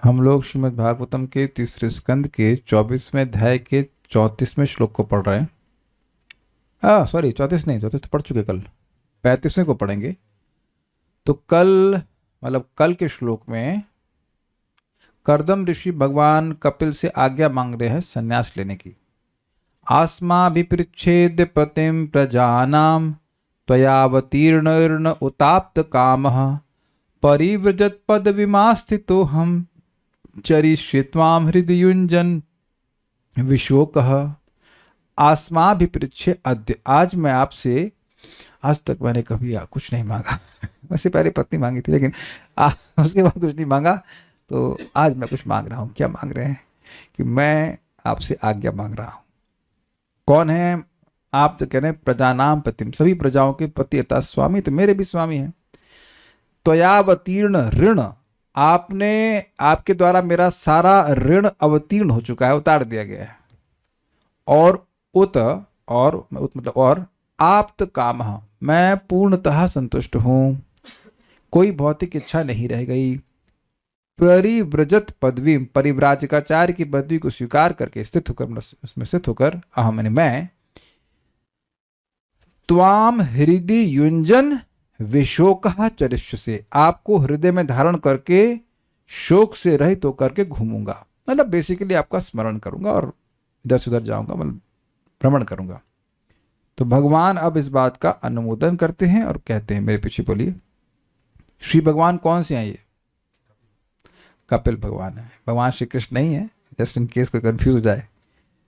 हम लोग श्रीमद् भागवतम के तीसरे स्कंद के 24वें अध्याय के 34वें श्लोक को पढ़ रहे हैं। सॉरी, 34 नहीं, 34 तो पढ़ चुके कल। 35वें को पढ़ेंगे। तो कल मतलब कल के श्लोक में कर्दम ऋषि भगवान कपिल से आज्ञा मांग रहे हैं संन्यास लेने की। आस्माभिपृच्छेद्य पतिम प्रजानाम त्वयावतीर्णर्न उताप्त कामः परिव्रजत पदविमास्थितो हम चरिष्ये त्वां हृदयुञ्जन विशोकः। आस्माभिपृच्छे अद्य, आज मैं आपसे, आज तक मैंने कभी कुछ नहीं मांगा वैसे पहले पत्नी मांगी थी, लेकिन उसके बाद कुछ नहीं मांगा। तो आज मैं कुछ मांग रहा हूँ। क्या मांग रहे हैं? कि मैं आपसे आज्ञा मांग रहा हूँ। कौन है आप? तो कह रहे हैं प्रजानाम पतिम, सभी प्रजाओं के पति अर्थात स्वामी, तो मेरे भी स्वामी हैं। त्वयावतीर्ण ऋण, आपने, आपके द्वारा मेरा सारा ऋण अवतीर्ण हो चुका है, उतार दिया गया है। और उत मतलब और आप्त काम, मैं पूर्णतः संतुष्ट हूं, कोई भौतिक इच्छा नहीं रह गई। परिव्रजत पदवी, परिव्राजकाचार्य की पदवी को स्वीकार करके स्थित होकर, उसमें स्थित होकर मैं त्वाम हृदय युंजन विशोकः चरिष्य से, आपको हृदय में धारण करके शोक से रहित होकर के घूमूंगा। मतलब बेसिकली आपका स्मरण करूंगा और इधर से उधर जाऊंगा, मतलब भ्रमण करूंगा। तो भगवान अब इस बात का अनुमोदन करते हैं और कहते हैं, मेरे पीछे बोलिए, श्री भगवान कौन से हैं? ये कपिल भगवान है, भगवान श्री कृष्ण नहीं है, जस्ट इन केस कोई कंफ्यूज हो जाए।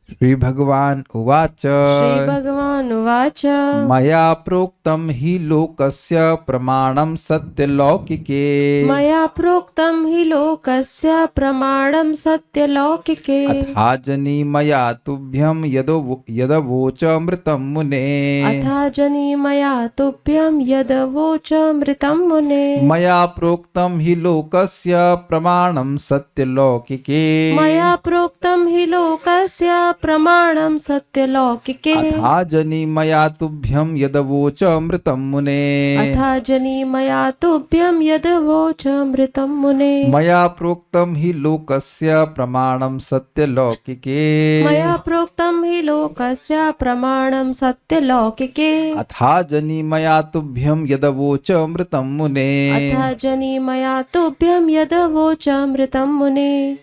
श्री भगवान उवाच, श्री भगवान उवाच, मया प्रोक्तम हि लोकस्य प्रमाणम सत्यलौकिके, मया प्रोक्तम हि लोकस्य प्रमाणम सत्यलौकिके, अथा जनी मया तुभ्यं यदवोचमृतं मुने, अथा जनी मया तुभ्यं यदवोचमृतं मुने, मया प्रोक्तम हि लोकस्य प्रमाणम सत्यलौकिके, मया प्रोक्तम हि लोकस्य प्रमाणम सत्यलौकिके, अथा जनी मया तुभ्यं यदवोचमृतं मुने, अथा जनी मया तुभ्यं यदवोचमृतं मुने, मया प्रोक्तम हि लोकस्य प्रमाणम सत्यलौकिके, मया प्रोक्तम हि लोकस्य प्रमाणम सत्यलौकिके, अथा जनी मया तुभ्यं यदवोचमृतं मुने, अथा जनी मया तुभ्यं यदवोचमृतं मुने।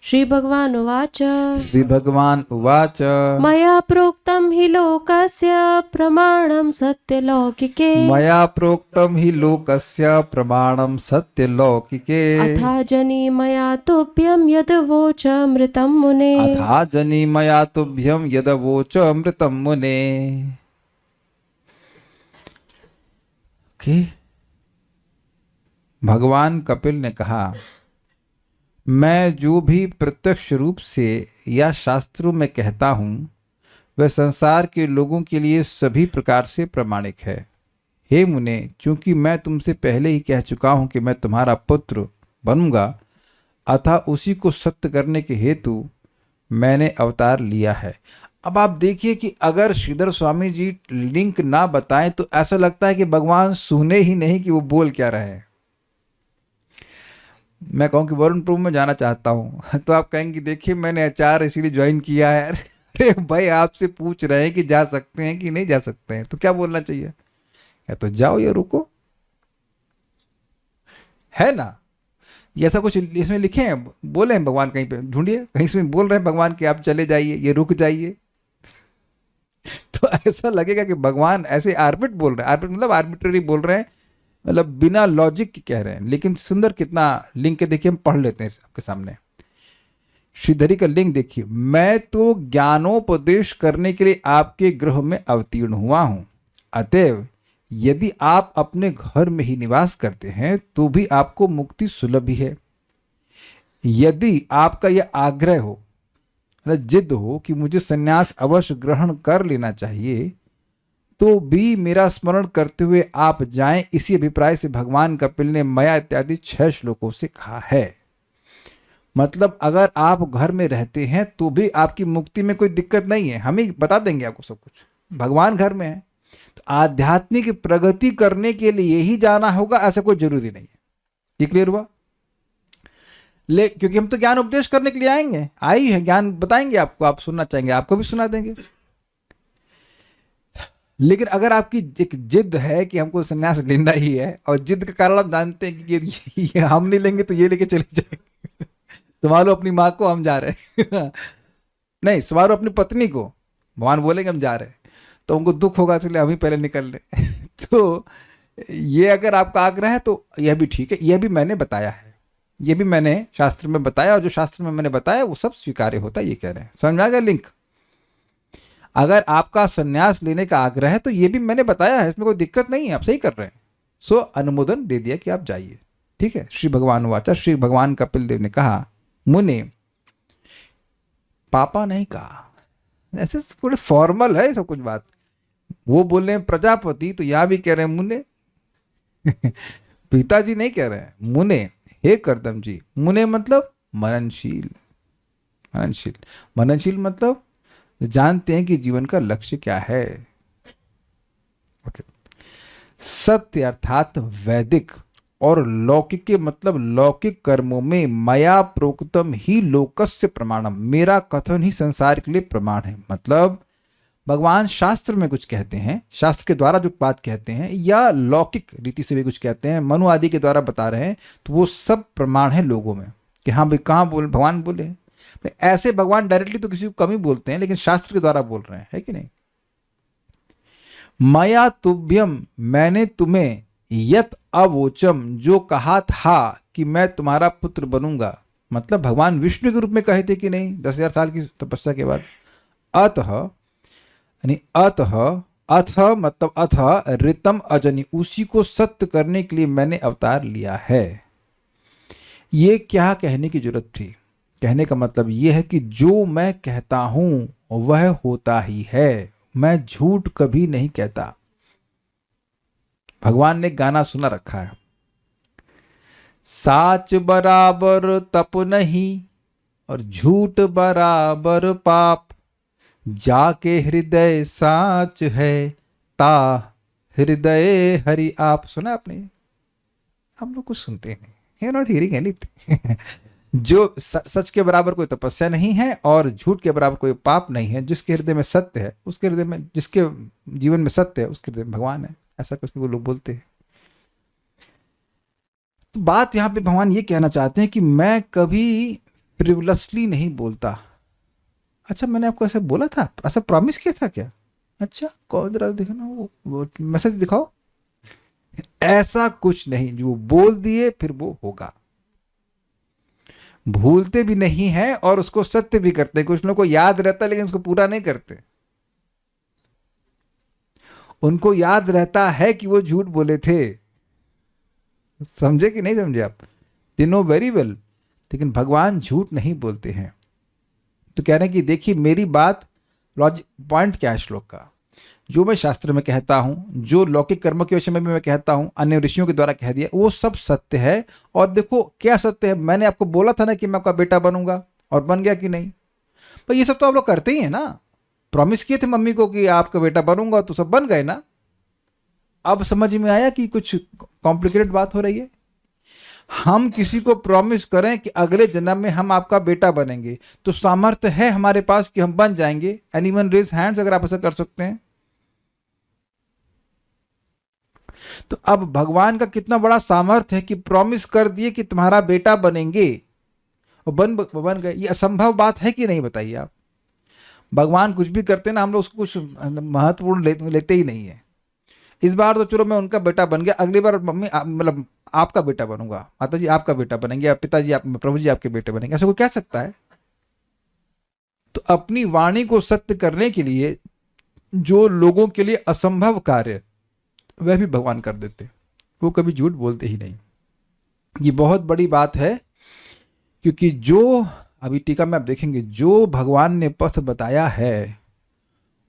श्री भगवान उवाच, श्री भगवान उवाच, मया प्रोक्तं हि लोकस्य प्रमाणं सत्यलौकिके, मया प्रोक्तम हि लोकस्य प्रमाणम सत्यलौकिके, अथा जनी मया तुभ्यं यदवोचमृतं मुने, अथा जनी मया तुभ्यं यदवोचमृतं मुने। भगवान कपिल ने कहा, मैं जो भी प्रत्यक्ष रूप से या शास्त्रों में कहता हूँ वह संसार के लोगों के लिए सभी प्रकार से प्रमाणिक है। हे मुने, चूंकि मैं तुमसे पहले ही कह चुका हूँ कि मैं तुम्हारा पुत्र बनूंगा, अतः उसी को सत्य करने के हेतु मैंने अवतार लिया है। अब आप देखिए कि अगर श्रीधर स्वामी जी लिंक ना बताएं तो ऐसा लगता है कि भगवान सुने ही नहीं कि वो बोल क्या रहे हैं। मैं कहूँ कि वरुण प्रभु में जाना चाहता हूँ तो आप कहेंगे देखिए मैंने आचार इसीलिए ज्वाइन किया है। अरे भाई, आपसे पूछ रहे हैं कि जा सकते हैं कि नहीं जा सकते हैं, तो क्या बोलना चाहिए? या तो जाओ या रुको, है ना? ये ऐसा कुछ इसमें लिखे हैं, बोले हैं भगवान कहीं पे? ढूंढिए, कहीं इसमें बोल रहे हैं भगवान कि आप चले जाइए, ये रुक जाइए। तो ऐसा लगेगा कि भगवान ऐसे आर्बिट बोल रहे हैं, आर्बिट मतलब आर्बिट्ररी बोल रहे हैं, मतलब बिना लॉजिक के कह रहे हैं। लेकिन सुंदर कितना लिंक के देखिए, हम पढ़ लेते हैं आपके सामने। श्रीधरी का लिंक देखिए, मैं तो ज्ञानोपदेश करने के लिए आपके गृह में अवतीर्ण हुआ हूं, अतएव यदि आप अपने घर में ही निवास करते हैं तो भी आपको मुक्ति सुलभ ही है। यदि आपका यह आग्रह हो, जिद हो कि मुझे संन्यास अवश्य ग्रहण कर लेना चाहिए, तो भी मेरा स्मरण करते हुए आप जाएं, इसी अभिप्राय से भगवान कपिल ने मया इत्यादि 6 श्लोकों से कहा है। मतलब अगर आप घर में रहते हैं तो भी आपकी मुक्ति में कोई दिक्कत नहीं है, हम ही बता देंगे आपको सब कुछ। भगवान घर में है तो आध्यात्मिक प्रगति करने के लिए ही जाना होगा, ऐसा कोई जरूरी नहीं है। ये क्लियर हुआ? क्योंकि हम तो ज्ञान उपदेश करने के लिए आएंगे, आई है, ज्ञान बताएंगे आपको, आप सुनना चाहेंगे, आपको भी सुना देंगे। लेकिन अगर आपकी एक जिद है कि हमको संन्यास लेना ही है, और जिद का कारण आप जानते हैं कि ये हम नहीं लेंगे तो ये लेके चले जाएंगे, संभालो अपनी माँ को, हम जा रहे हैं नहीं, संभालो अपनी पत्नी को, भगवान बोलेंगे हम जा रहे हैं, तो उनको दुख होगा, इसलिए हम ही पहले निकल ले तो ये अगर आपका आग्रह है तो यह भी ठीक है, यह भी मैंने बताया है, ये भी मैंने शास्त्र में बताया, और जो शास्त्र में मैंने बताया वो सब स्वीकार्य होता है, ये कह रहे हैं। समझ में आ गया लिंक? अगर आपका संन्यास लेने का आग्रह है तो ये भी मैंने बताया है, इसमें कोई दिक्कत नहीं है, आप सही कर रहे हैं। सो अनुमोदन दे दिया कि आप जाइए, ठीक है। श्री भगवान वाचा, श्री भगवान कपिल देव ने कहा, मुने, पापा नहीं कहा, ऐसे थोड़े फॉर्मल है सब कुछ बात, वो बोल रहे हैं प्रजापति, तो यहां भी कह रहे हैं मुने पिताजी नहीं कह रहे हैं, मुने, हे कर्दम जी। मुने मतलब मननशील, मननशील, मननशील मतलब जानते हैं कि जीवन का लक्ष्य क्या है। ओके। सत्य अर्थात वैदिक और लौकिक के मतलब लौकिक कर्मों में मया प्रोक्तम ही लोकस्य प्रमाणम, मेरा कथन ही संसार के लिए प्रमाण है। मतलब भगवान शास्त्र में कुछ कहते हैं, शास्त्र के द्वारा जो बात कहते हैं, या लौकिक रीति से भी कुछ कहते हैं, मनु आदि के द्वारा बता रहे हैं, तो वो सब प्रमाण है लोगों में कि हाँ भाई कहाँ बोल भगवान बोले हैं। ऐसे भगवान डायरेक्टली तो किसी को कम ही बोलते हैं, लेकिन शास्त्र के द्वारा बोल रहे हैं, है कि नहीं। मया तुभ्यम, मैंने तुम्हें, यत अवोचम, जो कहा था कि मैं तुम्हारा पुत्र बनूंगा, मतलब भगवान विष्णु के रूप में कहे थे कि नहीं 10,000 साल की तपस्या के बाद। अतः यानी अतः, अथ मतलब अथ ऋतम अजनी, उसी को सत्य करने के लिए मैंने अवतार लिया है। ये क्या कहने की जरूरत थी? कहने का मतलब ये है कि जो मैं कहता हूं वह होता ही है, मैं झूठ कभी नहीं कहता। भगवान ने गाना सुना रखा है, साच बराबर तप नहीं और झूठ बराबर पाप, जाके हृदय साच है ता हृदय हरि आप। सुना आपने? आप लोग कुछ सुनते नहीं, यू नॉट हियरिंग एनीथिंग जो सच के बराबर कोई तपस्या नहीं है और झूठ के बराबर कोई पाप नहीं है, जिसके हृदय में सत्य है उसके हृदय में, जिसके जीवन में सत्य है उसके हृदय में भगवान है, ऐसा कुछ लोग बोलते हैं। तो बात यहां पे भगवान ये कहना चाहते हैं कि मैं कभी फ्रिवलसली नहीं बोलता। अच्छा, मैंने आपको ऐसा बोला था, ऐसा प्रॉमिस किया था क्या? अच्छा, कौन जरा देखना वो मैसेज दिखाओ। ऐसा कुछ नहीं, जो बोल दिए फिर वो होगा। भूलते भी नहीं है और उसको सत्य भी करते हैं। कुछ लोगों को याद रहता है लेकिन उसको पूरा नहीं करते। उनको याद रहता है कि वो झूठ बोले थे, समझे कि नहीं समझे आप? दे नो वेरी वेल, लेकिन भगवान झूठ नहीं बोलते हैं। तो कह रहे हैं कि देखिए मेरी बात, लॉजिक पॉइंट क्या है श्लोक का, जो मैं शास्त्र में कहता हूं, जो लौकिक कर्मों के विषय में भी मैं कहता हूं, अन्य ऋषियों के द्वारा कह दिया, वो सब सत्य है। और देखो क्या सत्य है, मैंने आपको बोला था ना कि मैं आपका बेटा बनूंगा, और बन गया कि नहीं? पर ये सब तो आप लोग करते ही हैं ना, प्रॉमिस किए थे मम्मी को कि आपका बेटा बनूंगा, तो सब बन गए ना। अब समझ में आया कि कुछ कॉम्प्लिकेटेड बात हो रही है। हम किसी को प्रॉमिस करें कि अगले जन्म में हम आपका बेटा बनेंगे, तो सामर्थ्य है हमारे पास कि हम बन जाएंगे? एनीवन रेज हैंड्स अगर आप ऐसा कर सकते हैं। तो अब भगवान का कितना बड़ा सामर्थ्य है कि प्रॉमिस कर दिए कि तुम्हारा बेटा बनेंगे, और बन गए। ये असंभव बात है कि नहीं, बताइए आप? भगवान कुछ भी करते ना, हम लोग उसको कुछ महत्वपूर्ण लेते ही नहीं है। इस बार तो चलो मैं उनका बेटा बन गया, अगली बार मम्मी मतलब आपका बेटा बनूंगा, माता जी आपका बेटा बनेंगे, पिताजी आप, प्रभु जी आपके बेटे बनेंगे, ऐसा कोई कह सकता है? तो अपनी वाणी को सत्य करने के लिए जो लोगों के लिए असंभव कार्य, वह भी भगवान कर देते, वो कभी झूठ बोलते ही नहीं। ये बहुत बड़ी बात है, क्योंकि जो अभी टीका में आप देखेंगे, जो भगवान ने पथ बताया है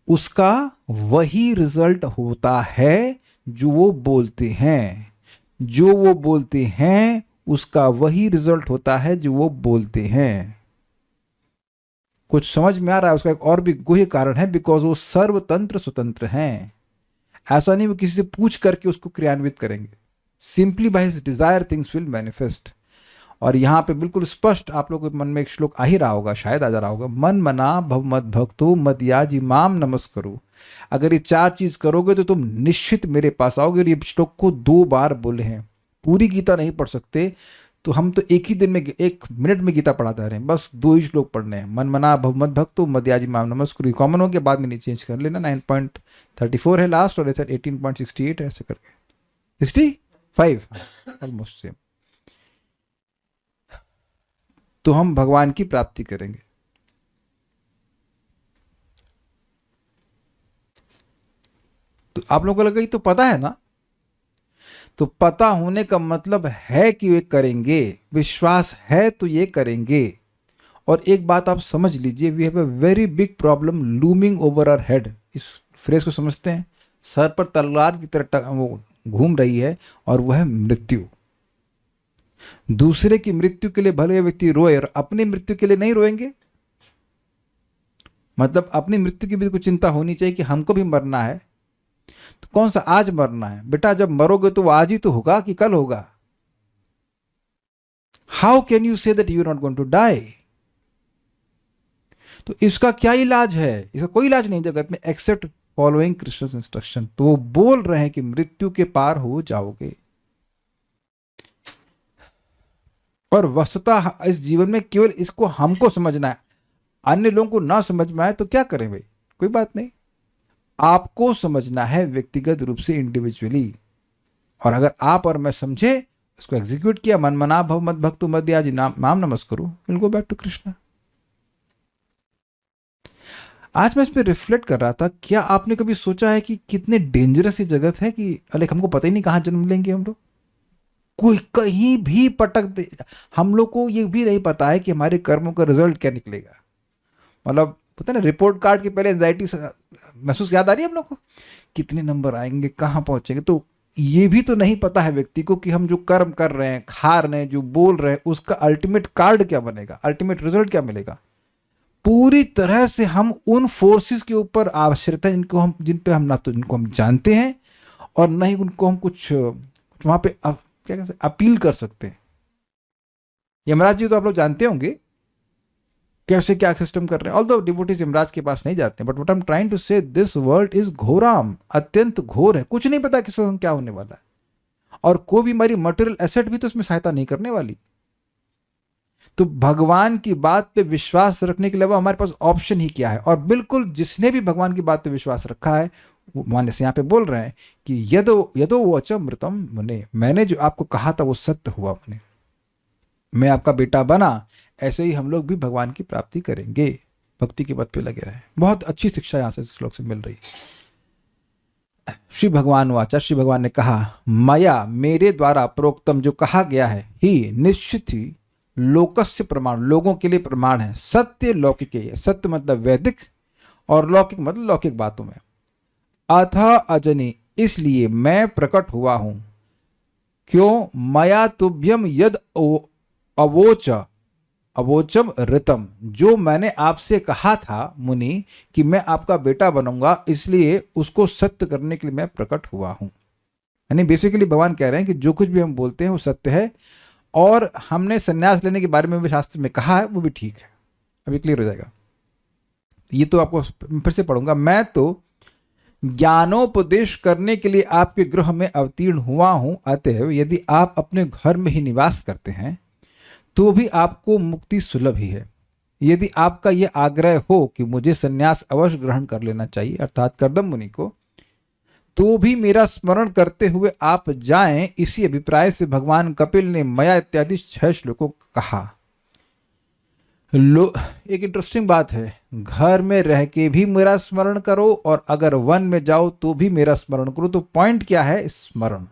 उसका वही रिजल्ट होता है जो वो बोलते हैं। जो वो बोलते हैं उसका वही रिजल्ट होता है जो वो बोलते हैं। कुछ समझ में आ रहा है? उसका एक और भी गुह्य कारण है, बिकॉज वो सर्वतंत्र स्वतंत्र हैं। ऐसा नहीं वो किसी से पूछ करके उसको क्रियान्वित करेंगे। Simply by his Dzire things will manifest. और यहाँ पे बिल्कुल स्पष्ट आप लोगों के मन में एक श्लोक आ ही रहा होगा, शायद आ जा रहा होगा, मन मना भव मद भक्तो मदयाज इमाम नमस्करो। अगर ये 4 चीज करोगे तो तुम निश्चित मेरे पास आओगे। और ये श्लोक को 2 बार बोले हैं। पूरी गीता नहीं पढ़ सकते तो हम तो एक ही दिन में 1 मिनट में गीता पढ़ाते रहे हैं, बस 2 ही श्लोक पढ़ने हैं। मन मना भव मद भक्तो मदयाज इमाम नमस्करो कॉमन हो गया, बाद में नहीं चेंज कर लेना। 9.34 है लास्ट और ऐसा 18.68 है, ऐसे करके 65 ऑलमोस्ट सेम। तो हम भगवान की प्राप्ति करेंगे। तो आप लोगों को लगा ये तो पता है ना, तो पता होने का मतलब है कि ये करेंगे, विश्वास है तो ये करेंगे। और एक बात आप समझ लीजिए, we have a very big problem looming over our head. इस फ्रेज को समझते हैं? सर पर तलवार की तरह वो घूम रही है और वह है मृत्यु। दूसरे की मृत्यु के लिए भले व्यक्ति रोए और अपनी मृत्यु के लिए नहीं रोएंगे। मतलब अपनी मृत्यु की भी कुछ चिंता होनी चाहिए कि हमको भी मरना है। तो कौन सा आज मरना है? बेटा जब मरोगे तो वो आज ही तो होगा कि कल होगा? How can you say that you are not going to die? तो इसका क्या इलाज है? इसका कोई इलाज नहीं जगत में एक्सेप्ट फॉलोइंग कृष्ण इंस्ट्रक्शन। तो वो बोल रहे हैं कि मृत्यु के पार हो जाओगे। और वस्तुतः इस जीवन में केवल इसको हमको समझना है, अन्य लोगों को ना समझ में आए तो क्या करें भाई? कोई बात नहीं, आपको समझना है व्यक्तिगत रूप से, इंडिविजुअली। और अगर आप और मैं समझे, इसको एग्जीक्यूट किया, मन मना भव मद भक्तो मदयाज इमाम नमस्करो, will go back to Krishna. आज मैं इस पर रिफ्लेक्ट कर रहा था, क्या आपने कभी सोचा है कि कितने डेंजरस ये जगत है कि अलेक हमको पता ही नहीं कहां जन्म लेंगे हम लोग। कोई कहीं भी पटक दे। हम लोग को ये भी नहीं पता है कि हमारे कर्मों का रिजल्ट क्या निकलेगा। मतलब पता ना, रिपोर्ट कार्ड के पहले एंजाइटी महसूस याद आ रही है हम लोग को, कितने नंबर आएंगे, कहाँ पहुंचेंगे। तो ये भी तो नहीं पता है व्यक्ति को कि हम जो कर्म कर रहे हैं, खा रहे हैं, जो बोल रहे हैं, उसका अल्टीमेट कार्ड क्या बनेगा, अल्टीमेट रिजल्ट क्या मिलेगा। पूरी तरह से हम उन फोर्सेस के ऊपर आश्रित हैं जिन पे हम ना तो इनको हम जानते हैं और ना ही उनको हम कुछ वहां पे क्या कहते हैं, अपील कर सकते हैं। यमराज जी तो आप लोग जानते होंगे कैसे क्या सिस्टम कर रहे हैं। ऑल्दो डिवोटीज यमराज के पास नहीं जाते, but what I am trying to say, this world is घोराम, अत्यंत घोर है। कुछ नहीं पता किस वक्त क्या होने वाला है, और कोई भी हमारी मटेरियल एसेट भी तो इसमें सहायता नहीं करने वाली। तो भगवान की बात पे विश्वास रखने के अलावा हमारे पास ऑप्शन ही क्या है? और बिल्कुल जिसने भी भगवान की बात पे विश्वास रखा है, मान से यहाँ पे बोल रहे हैं कि यदो यदो वचमृतम मुने, मैंने जो आपको कहा था वो सत्य हुआ मुने, मैं आपका बेटा बना। ऐसे ही हम लोग भी भगवान की प्राप्ति करेंगे, भक्ति के पथ पे लगे रहे। बहुत अच्छी शिक्षा यहाँ से इस श्लोक से मिल रही है। श्री भगवान वाचा, श्री भगवान ने कहा, मया, मेरे द्वारा प्रोक्तम, जो कहा गया है, ही निश्चित ही लोकस्य प्रमाण, लोगों के लिए प्रमाण है। सत्य लौकिक है, सत्य मतलब वैदिक और लौकिक मतलब लौकिक बातों में। अथ अजनी, इसलिए मैं प्रकट हुआ हूं। क्यों? मया तुभ्यम यद अवोचम ऋतम, जो मैंने आपसे कहा था मुनि कि मैं आपका बेटा बनूंगा, इसलिए उसको सत्य करने के लिए मैं प्रकट हुआ हूं। यानी बेसिकली भगवान कह रहे हैं कि जो कुछ भी हम बोलते हैं वो सत्य है, और हमने संन्यास लेने के बारे में भी शास्त्र में कहा है, वो भी ठीक है। अभी क्लियर हो जाएगा। ये तो आपको फिर से पढ़ूंगा। मैं तो ज्ञानोपदेश करने के लिए आपके गृह में अवतीर्ण हुआ हूं, अतएव यदि आप अपने घर में ही निवास करते हैं तो भी आपको मुक्ति सुलभ ही है। यदि आपका यह आग्रह हो कि मुझे संन्यास अवश्य ग्रहण कर लेना चाहिए, अर्थात कर्दम मुनि को, तो भी मेरा स्मरण करते हुए आप जाएं। इसी अभिप्राय से भगवान कपिल ने मया इत्यादि 6 श्लोकों कहा। एक इंटरेस्टिंग बात है, घर में रह के भी मेरा स्मरण करो और अगर वन में जाओ तो भी मेरा स्मरण करो। तो पॉइंट क्या है? स्मरण।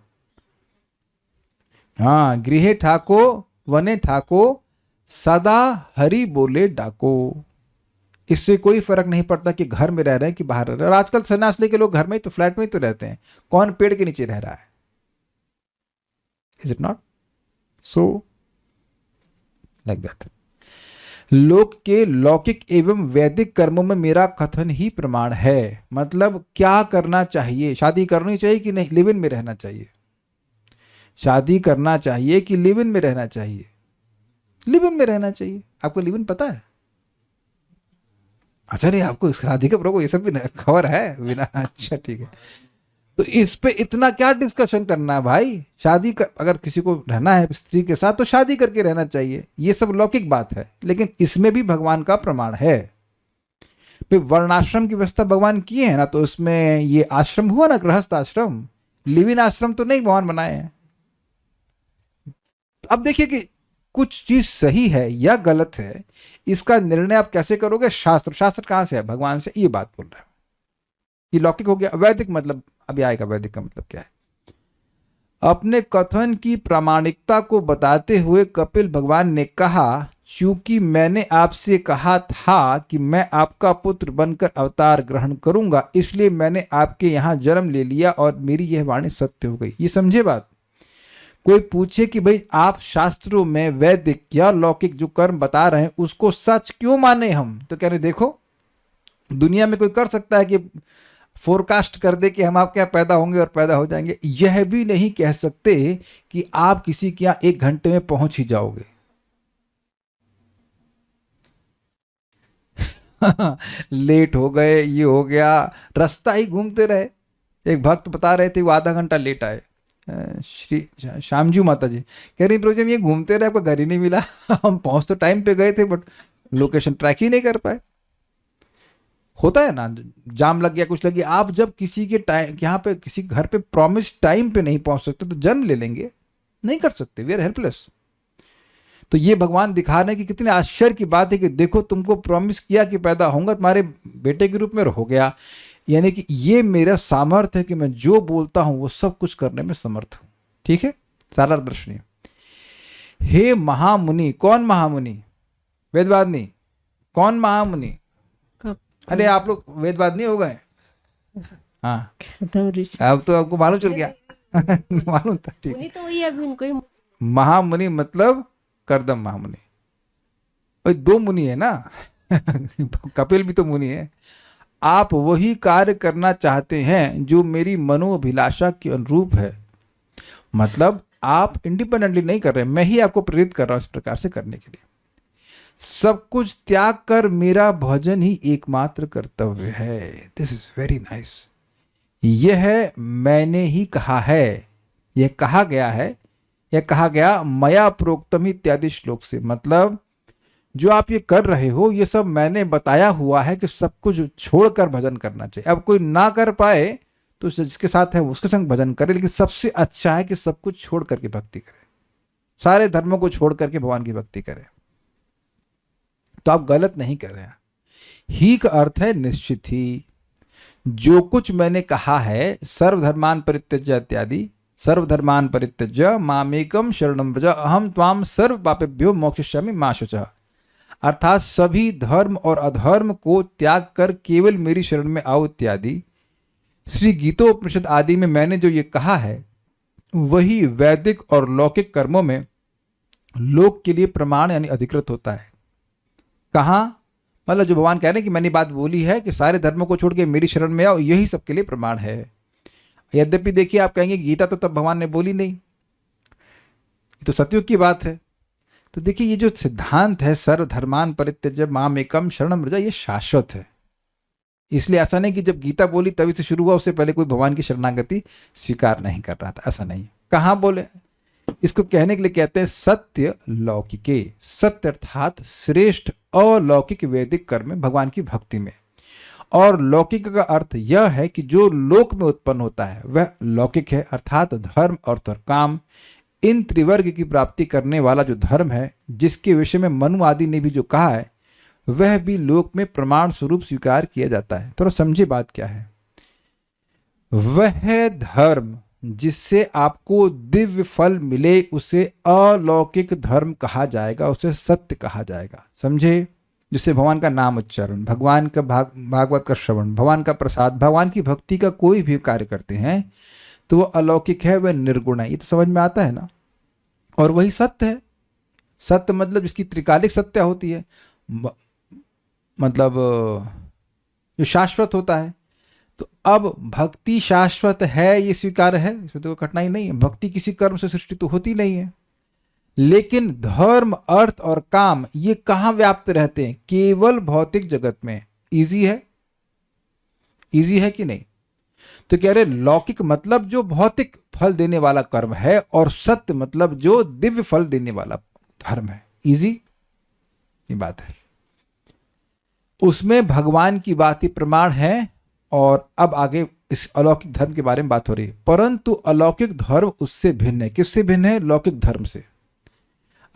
हाँ, गृहे ठाको वने ठाको, सदा हरि बोले डाको। इससे कोई फर्क नहीं पड़ता कि घर में रह रहे हैं कि बाहर रह रहे हैं। और आजकल सन्यास लेके लोग घर में ही तो, फ्लैट में ही तो रहते हैं। कौन पेड़ के नीचे रह रहा है? Is it not so like that? लोक के लौकिक एवं वैदिक कर्मों में मेरा कथन ही प्रमाण है। मतलब क्या करना चाहिए? शादी करनी चाहिए कि नहीं? लिव इन में रहना चाहिए। शादी करना चाहिए कि लिव इन में रहना चाहिए? लिव इन में रहना चाहिए। आपको लिव इन पता है? अच्छा, नहीं आपको राधिका प्रभु को ये सब भी खबर है बिना? अच्छा ठीक है। तो इस पे इतना क्या डिस्कशन करना है भाई? शादी कर, अगर किसी को रहना है स्त्री के साथ तो शादी करके रहना चाहिए, ये सब लौकिक बात है। लेकिन इसमें भी भगवान का प्रमाण है। वर्णाश्रम की व्यवस्था भगवान किए हैं ना, तो उसमें ये आश्रम हुआ ना, गृहस्थ आश्रम, लिव इन आश्रम तो नहीं भगवान बनाए हैं। अब देखिए कि कुछ चीज सही है या गलत है, इसका निर्णय आप कैसे करोगे? शास्त्र कहां से है? भगवान से। ये बात बोल रहे हैं। ये लौकिक हो गया। वैदिक मतलब अभी आएगा, वैदिक का मतलब क्या है? अपने कथन की प्रामाणिकता को बताते हुए कपिल भगवान ने कहा, चूंकि मैंने आपसे कहा था कि मैं आपका पुत्र बनकर अवतार ग्रहण करूंगा, इसलिए मैंने आपके यहां जन्म ले लिया और मेरी यह वाणी सत्य हो गई। ये समझे बात? कोई पूछे कि भाई आप शास्त्रों में वैदिक या लौकिक जो कर्म बता रहे हैं उसको सच क्यों माने हम, तो कह रहे देखो, दुनिया में कोई कर सकता है कि फोरकास्ट कर दे कि हम आपके यहाँ पैदा होंगे और पैदा हो जाएंगे? यह भी नहीं कह सकते कि आप किसी के यहाँ 1 घंटे में पहुंच ही जाओगे। लेट हो गए, ये हो गया, रास्ता ही घूमते रहे। एक भक्त बता रहे थे वो आधा घंटा लेट आए, श्री श्यामजी माता जी कह रही प्रभु जी हम ये घूमते रहे, आपका घर ही नहीं मिला। हम पहुंच तो टाइम पे गए थे बट लोकेशन ट्रैक ही नहीं कर पाए। होता है ना, जाम लग गया, कुछ लग गया। आप जब किसी के टाइम यहाँ पे किसी घर पे प्रॉमिस टाइम पे नहीं पहुंच सकते तो जन्म ले लेंगे? नहीं कर सकते, वी आर हेल्पलेस। तो ये भगवान दिखा रहे हैं कि कितने आश्चर्य की बात है कि देखो तुमको प्रॉमिस किया कि पैदा होगा, तुम्हारे बेटे के रूप में हो गया। यानी कि ये मेरा सामर्थ्य है कि मैं जो बोलता हूं वो सब कुछ करने में समर्थ हूं। ठीक है, सारा दर्शनीय। हे महामुनि, कौन महामुनि? वेदवादनी। कौन महामुनि? अरे आप लोग वेदवादनी हो गए? हाँ, अब तो आपको मालूम चल गया। मालूम था, ठीक है। तो वही अभी उनको ही महामुनि मतलब कर्दम महामुनि। भाई 2 मुनि है ना। कपिल भी तो मुनि है। आप वही कार्य करना चाहते हैं जो मेरी मनोअभिलाषा के अनुरूप है। मतलब आप इंडिपेंडेंटली नहीं कर रहे, मैं ही आपको प्रेरित कर रहा हूं इस प्रकार से करने के लिए। सब कुछ त्याग कर मेरा भजन ही एकमात्र कर्तव्य है। This is very nice. यह मैंने ही कहा है, यह कहा गया है, यह कहा गया मया प्रोक्तम इत्यादि श्लोक से। मतलब जो आप ये कर रहे हो ये सब मैंने बताया हुआ है कि सब कुछ छोड़कर भजन करना चाहिए। अब कोई ना कर पाए तो जिसके साथ है उसके संग भजन करे, लेकिन सबसे अच्छा है कि सब कुछ छोड़ करके भक्ति करे, सारे धर्मों को छोड़ करके भगवान की भक्ति करे। तो आप गलत नहीं कर रहे हैं। ही का अर्थ है निश्चित ही। जो कुछ मैंने कहा है, सर्वधर्मान परित्यज्य इत्यादि, सर्वधर्मान परित्यज्य मामेकम शरणम व्रज अहम त्वाम सर्व पापेभ्यो मोक्षयिष्यामि मा शुचः। अर्थात सभी धर्म और अधर्म को त्याग कर केवल मेरी शरण में आओ इत्यादि। श्री गीतोपनिषद आदि में मैंने जो ये कहा है वही वैदिक और लौकिक कर्मों में लोक के लिए प्रमाण यानी अधिकृत होता है। कहाँ? मतलब जो भगवान कह रहे हैं कि मैंने बात बोली है कि सारे धर्मों को छोड़ के मेरी शरण में आओ, यही सबके लिए प्रमाण है। यद्यपि देखिए आप कहेंगे गीता तो तब भगवान ने बोली नहीं, ये तो सतयुग की बात है। तो देखिए ये जो सिद्धांत है सर्वधर्मान परित्यज्य मामेकम शरणम व्रज, ये शाश्वत है। इसलिए ऐसा नहीं कि जब गीता बोली तभी से शुरू हुआ, उससे पहले कोई भगवान की शरणागति स्वीकार नहीं कर रहा था, ऐसा नहीं। कहाँ बोले? इसको कहने के लिए कहते हैं सत्य लौकिके। सत्य अर्थात श्रेष्ठ अलौकिक वैदिक कर्म में भगवान की भक्ति में। और लौकिक का अर्थ यह है कि जो लोक में उत्पन्न होता है वह लौकिक है, अर्थात धर्म और काम, इन त्रिवर्ग की प्राप्ति करने वाला जो धर्म है, जिसके विषय में मनु आदि ने भी जो कहा है, वह भी लोक में प्रमाण स्वरूप स्वीकार किया जाता है। थोड़ा समझे बात क्या है। वह धर्म जिससे आपको दिव्य फल मिले उसे अलौकिक धर्म कहा जाएगा, उसे सत्य कहा जाएगा। समझे? जिससे भगवान का नाम उच्चारण, भगवान का भागवत का श्रवण, भगवान का प्रसाद, भगवान की भक्ति का कोई भी कार्य करते हैं तो वह अलौकिक है, वह निर्गुण है। ये तो समझ में आता है ना। और वही सत्य है। सत्य मतलब जिसकी त्रिकालिक सत्य होती है, मतलब जो शाश्वत होता है। तो अब भक्ति शाश्वत है ये स्वीकार है, इसमें तो कोई कठिनाई नहीं है। भक्ति किसी कर्म से सृष्टि तो होती नहीं है, लेकिन धर्म, अर्थ और काम ये कहाँ व्याप्त रहते हैं? केवल भौतिक जगत में। इजी है? इजी है कि नहीं? तो कह रहे लौकिक मतलब जो भौतिक फल देने वाला कर्म है, और सत्य मतलब जो दिव्य फल देने वाला धर्म है। इजी ये बात है। उसमें भगवान की बात ही प्रमाण है। और अब आगे इस अलौकिक धर्म के बारे में बात हो रही है। परंतु अलौकिक धर्म उससे भिन्न है। किससे भिन्न है? लौकिक धर्म से।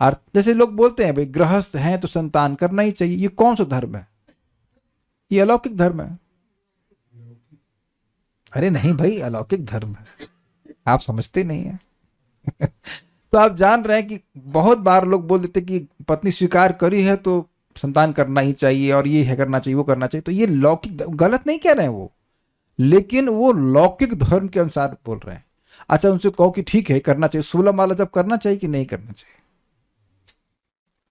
जैसे लोग बोलते हैं भाई गृहस्थ हैं तो संतान करना ही चाहिए, ये कौन सा धर्म है? ये अलौकिक धर्म है। अरे नहीं भाई, अलौकिक धर्म है, आप समझते नहीं है। तो आप जान रहे हैं कि बहुत बार लोग बोल देते कि पत्नी स्वीकार करी है तो संतान करना ही चाहिए, और ये है करना चाहिए, वो करना चाहिए। तो ये लौकिक, गलत नहीं कह रहे हैं वो, लेकिन वो लौकिक धर्म के अनुसार बोल रहे हैं। अच्छा, उनसे कहो कि ठीक है करना चाहिए, 16 माला जब करना चाहिए कि नहीं करना चाहिए?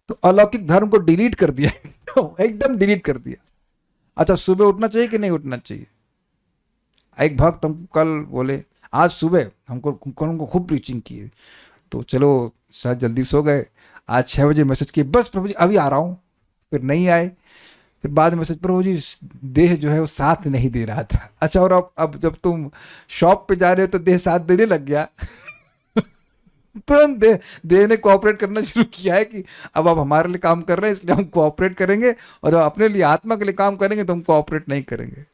तो अलौकिक धर्म को डिलीट कर दिया, एकदम डिलीट कर दिया। अच्छा, सुबह उठना चाहिए कि नहीं उठना चाहिए? एक भक्त हमको कल बोले, आज सुबह हमको खूब प्रीचिंग की, तो चलो शायद जल्दी सो गए। आज 6 बजे मैसेज किए, बस प्रभु जी अभी आ रहा हूँ, फिर नहीं आए। फिर बाद में मैसेज, प्रभु जी देह जो है वो साथ नहीं दे रहा था। अच्छा, और अब जब तुम शॉप पे जा रहे हो तो देह साथ देने लग गया। तुरंत देह ने कोऑपरेट करना शुरू किया है कि अब आप हमारे लिए काम कर रहे हैं इसलिए हम कोऑपरेट करेंगे, और जब अपने लिए आत्मा के लिए काम करेंगे तो हम कोऑपरेट नहीं करेंगे।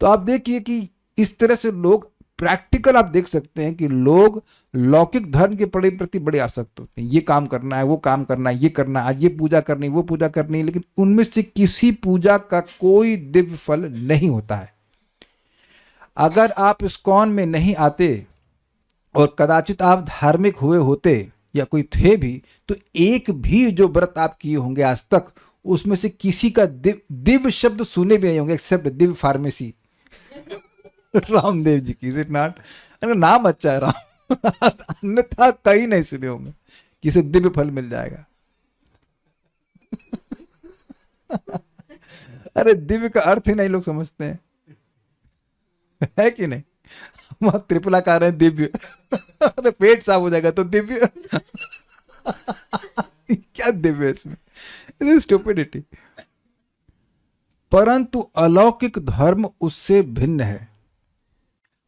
तो आप देखिए कि इस तरह से लोग प्रैक्टिकल, आप देख सकते हैं कि लोग लौकिक धर्म के प्रति बड़े आसक्त होते हैं। ये काम करना है, वो काम करना है, ये करना है, आज ये पूजा करनी, वो पूजा करनी है, लेकिन उनमें से किसी पूजा का कोई दिव्य फल नहीं होता है। अगर आप इस्कॉन में नहीं आते और कदाचित आप धार्मिक हुए होते या कोई थे भी, तो एक भी जो व्रत आप किए होंगे आज तक, उसमें से किसी का दिव्य शब्द सुने भी नहीं होंगे, एक्सेप्ट दिव्य फार्मेसी रामदेव जी की। Is it not? नाम अच्छा है राम, अन्यथा कहीं नहीं सुने होंगे किसे दिव्य फल मिल जाएगा। अरे दिव्य का अर्थ ही नहीं लोग समझते हैं, है कि नहीं? वहां त्रिपुला कह रहे हैं दिव्य। अरे पेट साफ हो जाएगा तो दिव्य। क्या दिव्य इसमें? स्टुपिडिटी। परंतु अलौकिक धर्म उससे भिन्न है।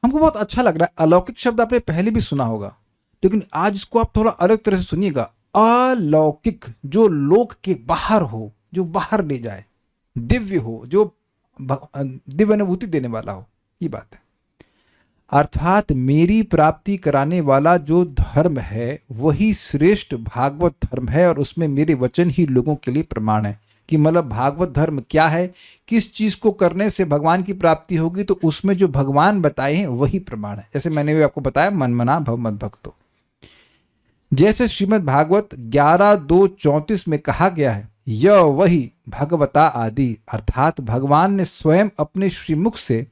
हमको बहुत अच्छा लग रहा है। अलौकिक शब्द आपने पहले भी सुना होगा, लेकिन आज इसको आप थोड़ा अलग तरह से सुनिएगा। अलौकिक, जो लोक के बाहर हो, जो बाहर ले जाए, दिव्य हो, जो दिव्य अनुभूति देने वाला हो, ये बात है। अर्थात मेरी प्राप्ति कराने वाला जो धर्म है वही श्रेष्ठ भागवत धर्म है, और उसमें मेरे वचन ही लोगों के लिए प्रमाण है। कि मतलब भागवत धर्म क्या है, किस चीज को करने से भगवान की प्राप्ति होगी, तो उसमें जो भगवान बताए हैं वही प्रमाण है। जैसे मैंने भी आपको बताया, मन मना भव मत भक्तो। जैसे श्रीमद् भागवत 11:2-34 में कहा गया है, यह वही भगवता आदि, अर्थात भगवान ने स्वयं अपने श्रीमुख से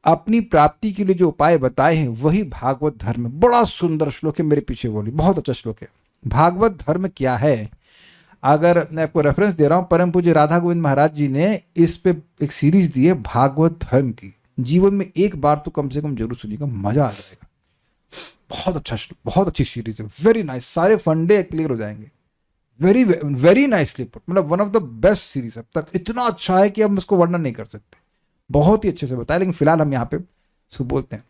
अपनी प्राप्ति के लिए जो उपाय बताए हैं वही भागवत धर्म। बड़ा सुंदर श्लोक है, मेरे पीछे बोली, बहुत अच्छा श्लोक है। भागवत धर्म क्या है? अगर मैं आपको रेफरेंस दे रहा हूं, परम पूज्य राधा गोविंद महाराज जी ने इस पे एक सीरीज दी है भागवत धर्म की। जीवन में एक बार तो कम से कम जरूर सुनिएगा, मजा आ जाएगा। बहुत अच्छा श्लोक, बहुत अच्छी सीरीज है, वेरी नाइस, सारे फंडे क्लियर हो जाएंगे। वेरी वेरी नाइसली पुट, मतलब one of the best series अब तक। इतना अच्छा है कि हम उसको वर्णन नहीं कर सकते, बहुत ही अच्छे से बताया। लेकिन फिलहाल हम यहाँ पे इसको बोलते हैं,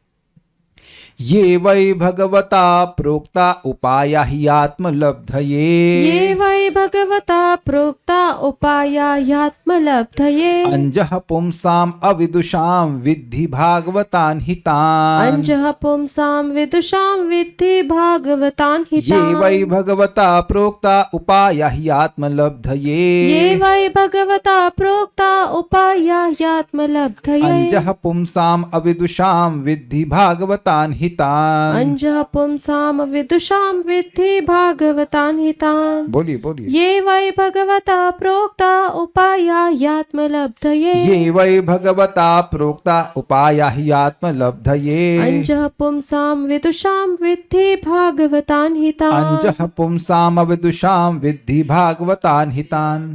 ये वै भगवता प्रोक्ता उपाया हि आत्मलब्धये। ये वै भगवता प्रोक्ता उपाया ह्यात्मलब्धये। अंजः पुंसाम अविदुषां विद्धि भागवतान् हितान्। अंजः पुंसां विदुषां विद्धि भागवतान् हितान्। ये वै भगवता प्रोक्ता उपाया हि आत्मलब्धये। ये वै भगवता प्रोक्ता उपाया ह्यात्मलब्धये। अंजः पुंसाम अविदुषां विद्धि भागवतान् हितान्। अंजः पुंसां विदुषां विद्धि भागवतान् हितान्। बोलिए बोलिए। ये वै भगवता प्रोक्ता उपाया ह्यात्मलब्धये। ये वै भगवता प्रोक्ता उपाया हि आत्मलब्धये। अंजः पुंसां विदुषां विद्धि भागवतान् हितान्। अंजः पुंसाम अविदुषां विद्धि भागवतान् हितान्।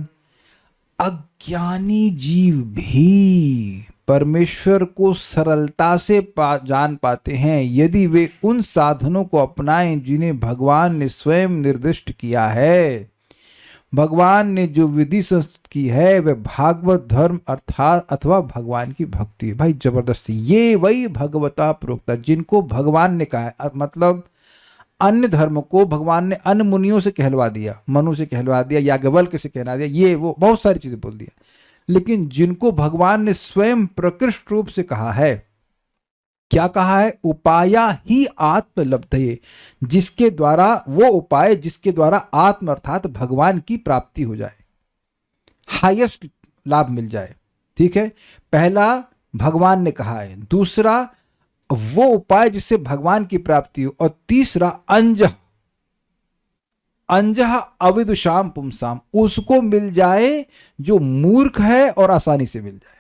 अज्ञानी जीव भी परमेश्वर को सरलता से जान पाते हैं यदि वे उन साधनों को अपनाएं जिन्हें भगवान ने स्वयं निर्दिष्ट किया है। भगवान ने जो विधि संस्तुत की है वह भागवत धर्म अर्थात अथवा भगवान की भक्ति है। भाई जबरदस्ती, ये वही भगवता प्रोक्ता जिनको भगवान ने कहा है। मतलब अन्य धर्म को भगवान ने अन्य मुनियों से कहलवा दिया, मनु से कहलवा दिया, याज्ञवल्क्य से कहला दिया, ये वो बहुत सारी चीजें बोल दिया। लेकिन जिनको भगवान ने स्वयं प्रकृष्ट रूप से कहा है, क्या कहा है? उपाया ही आत्म लब्धये, जिसके द्वारा, वो उपाय जिसके द्वारा आत्म अर्थात भगवान की प्राप्ति हो जाए, हाईएस्ट लाभ मिल जाए। ठीक है, पहला भगवान ने कहा है, दूसरा वो उपाय जिससे भगवान की प्राप्ति हो, और तीसरा अंजह, अंजह अविदुषाम पुंसाम, उसको मिल जाए जो मूर्ख है और आसानी से मिल जाए।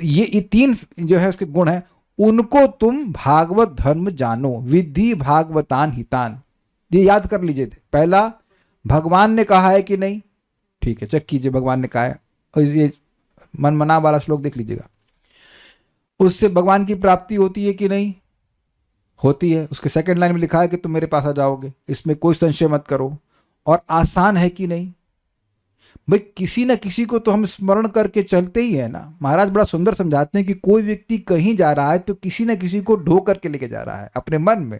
ये तीन जो है उसके गुण है, उनको तुम भागवत धर्म जानो, विधि भागवतान हितान। ये याद कर लीजिए थे। पहला भगवान ने कहा है कि नहीं, ठीक है, चेक कीजिए भगवान ने कहा है, और ये मन मना वाला श्लोक देख लीजिएगा, उससे भगवान की प्राप्ति होती है कि नहीं? होती है। उसके सेकंड लाइन में लिखा है कि तुम मेरे पास आ जाओगे, इसमें कोई संशय मत करो। और आसान है कि नहीं? भाई किसी ना किसी को तो हम स्मरण करके चलते ही है ना। महाराज बड़ा सुंदर समझाते हैं कि कोई व्यक्ति कहीं जा रहा है तो किसी ना किसी को ढो करके लेके जा रहा है अपने मन में।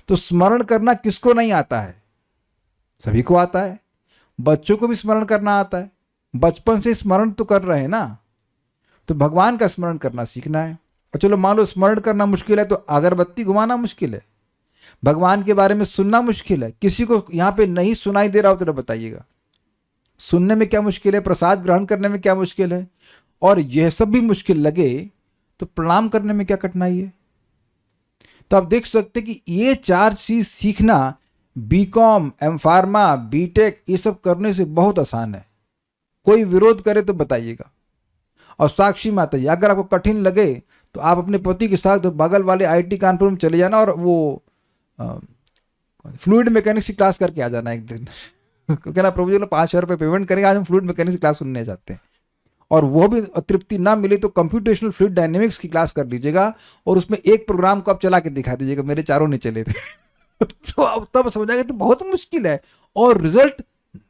तो स्मरण करना किसको नहीं आता है? सभी को आता है। बच्चों को भी स्मरण करना आता है, बचपन से स्मरण तो कर रहे हैं ना। तो भगवान का स्मरण करना सीखना है। और चलो मान लो स्मरण करना मुश्किल है तो अगरबत्ती घुमाना मुश्किल है, भगवान के बारे में सुनना मुश्किल है। किसी को यहाँ पे नहीं सुनाई दे रहा हो तो बताइएगा, सुनने में क्या मुश्किल है, प्रसाद ग्रहण करने में क्या मुश्किल है, और यह सब भी मुश्किल लगे तो प्रणाम करने में क्या कठिनाई है। तो आप देख सकते कि ये चार चीज सीखना बीकॉम, एम फार्मा, बीटेक ये सब करने से बहुत आसान है। कोई विरोध करे तो बताइएगा। और साक्षी माता जी, अगर आपको कठिन लगे तो आप अपने पति के साथ तो बगल वाले आईटी कानपुर में चले जाना और वो फ्लूइड मैकेनिक्स की क्लास करके आ जाना एक दिन। कहना प्रभु जी 5,000 रुपये पेमेंट करेंगे, आज हम फ्लूइड मैकेनिक्स की क्लास सुनने जाते हैं। और वो भी तृप्ति ना मिले तो कंप्यूटेशनल फ्लूइड डायनेमिक्स की क्लास कर लीजिएगा, और उसमें एक प्रोग्राम को आप चला के दिखा दीजिएगा, मेरे चारों नहीं चले थे। तो अब तब समझ आएगा तो बहुत मुश्किल है। और रिजल्ट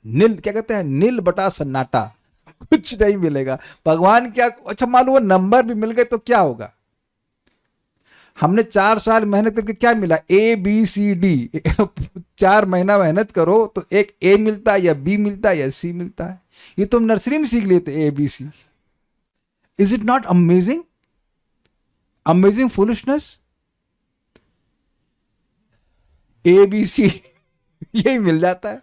नील, क्या कहते हैं, नील बटा सन्नाटा, कुछ नहीं मिलेगा। भगवान क्या, अच्छा मान लो वो नंबर भी मिल गए तो क्या होगा? हमने 4 साल मेहनत करके क्या मिला? ABCD 4 महीना मेहनत करो तो एक A मिलता है, या B मिलता है, या C मिलता है। ये तो हम नर्सरी में सीख लेते ABC। Is it not amazing? Amazing foolishness. ABC यही मिल जाता है,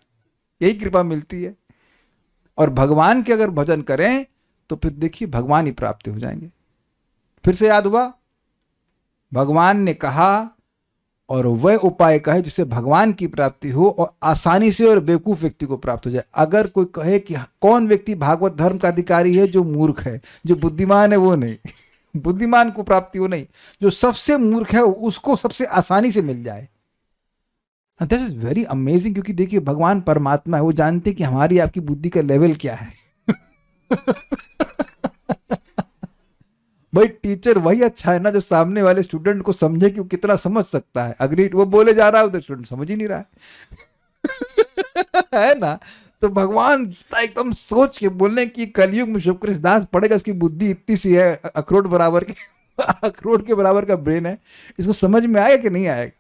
यही कृपा मिलती है। और भगवान के अगर भजन करें तो फिर देखिए भगवान ही प्राप्त हो जाएंगे। फिर से याद हुआ, भगवान ने कहा और वह उपाय कहे जिससे भगवान की प्राप्ति हो और आसानी से और बेवकूफ व्यक्ति को प्राप्त हो जाए। अगर कोई कहे कि कौन व्यक्ति भागवत धर्म का अधिकारी है, जो मूर्ख है, जो बुद्धिमान है वो नहीं। बुद्धिमान को प्राप्ति हो नहीं, जो सबसे मूर्ख है उसको सबसे आसानी से मिल जाए। That is very amazing. क्योंकि देखिए भगवान परमात्मा है, वो जानते कि हमारी आपकी बुद्धि का लेवल क्या है। भाई टीचर वही अच्छा है ना जो सामने वाले स्टूडेंट को समझे कि वो कितना समझ सकता है। अग्री, वो बोले जा रहा है उधर स्टूडेंट समझ ही नहीं रहा है ना। तो भगवान एकदम सोच के बोलने की कलयुग में शुक्र दास पड़ेगा, उसकी बुद्धि इतनी सी है, अखरोट बराबर की, अखरोट के बराबर का ब्रेन है, इसको समझ में आएगा कि नहीं आएगा।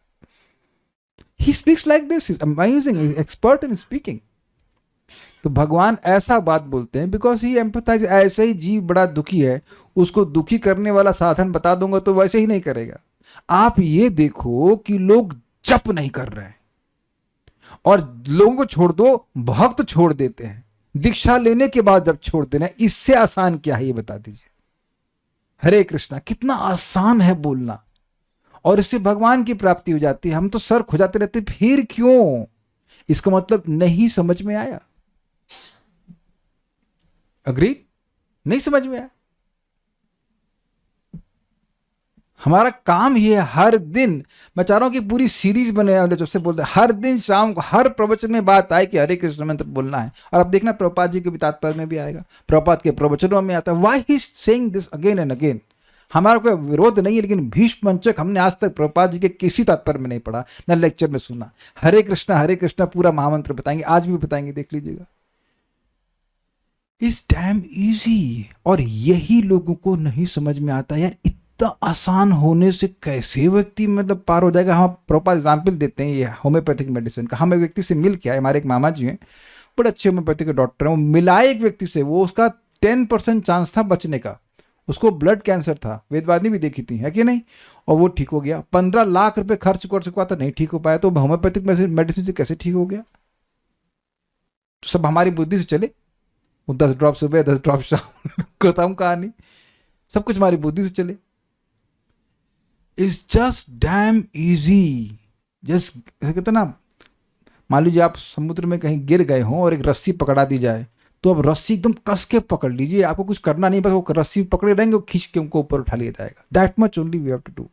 He speaks like this, he's amazing, he's expert in speaking. तो भगवान ऐसा बात बोलते हैं बिकॉज ही एम्पथाइज। ऐसे ही जीव बड़ा दुखी है, उसको दुखी करने वाला साधन बता दूंगा तो वैसे ही नहीं करेगा। आप ये देखो कि लोग जप नहीं कर रहे हैं और लोगों को छोड़ दो, भक्त छोड़ देते हैं, दीक्षा लेने के बाद जब छोड़ देना, इससे आसान क्या है ये बता दीजिए। हरे कृष्णा कितना आसान है बोलना, और इससे भगवान की प्राप्ति हो जाती है। हम तो सर खुजाते रहते, फिर क्यों? इसका मतलब नहीं समझ में आया। अग्री? नहीं समझ में आया। हमारा काम ही है हर दिन, मैं चाह रहा हूँ कि पूरी सीरीज बने, मतलब जब से बोलते हैं हर दिन शाम को हर प्रवचन में बात आए कि हरे कृष्ण मंत्र बोलना है। और अब देखना प्रभुपाद जी के भी तात्पर्य में भी आएगा, प्रभुपाद के प्रवचनों में आता है। Why he saying this again and again. हमारा कोई विरोध नहीं है, लेकिन भीष्म पंचक हमने आज तक प्रभुपाद जी के किसी तात्पर्य में नहीं पढ़ा, न लेक्चर में सुना। हरे कृष्णा पूरा महामंत्र बताएंगे, आज भी बताएंगे, देख लीजिएगा। इस डैम इजी, और यही लोगों को नहीं समझ में आता यार, इतना आसान होने से कैसे व्यक्ति मतलब पार हो जाएगा। हम प्रॉपर एग्जाम्पल देते हैं ये होम्योपैथिक मेडिसिन का। हम एक व्यक्ति से मिल के आए, हमारे एक मामा जी हैं, बड़े अच्छे होम्योपैथिक के डॉक्टर हैं, वो मिलाए एक व्यक्ति से, वो उसका 10% चांस था बचने का। उसको ब्लड कैंसर था, वेदवादी भी देखी थी, है कि नहीं, और वो ठीक हो गया। 15 लाख रुपए खर्च कर चुका था, नहीं ठीक हो पाया, तो होम्योपैथिक मेडिसिन से कैसे ठीक हो गया? तो सब हमारी बुद्धि से चले, वो 10 ड्रॉप सुबह 10 ड्रॉप शाम, खत्म कहानी, सब कुछ हमारी बुद्धि से चले। It's just dam easy. Just कहते ना, मान लीजिए आप समुद्र में कहीं गिर गए हों और एक रस्सी पकड़ा दी जाए, तो अब रस्सी एकदम कस के पकड़ लीजिए, आपको कुछ करना नहीं, बस वो रस्सी पकड़े रहेंगे, वो खींच के उनको ऊपर उठा लिया जाएगा। That much only we have to do.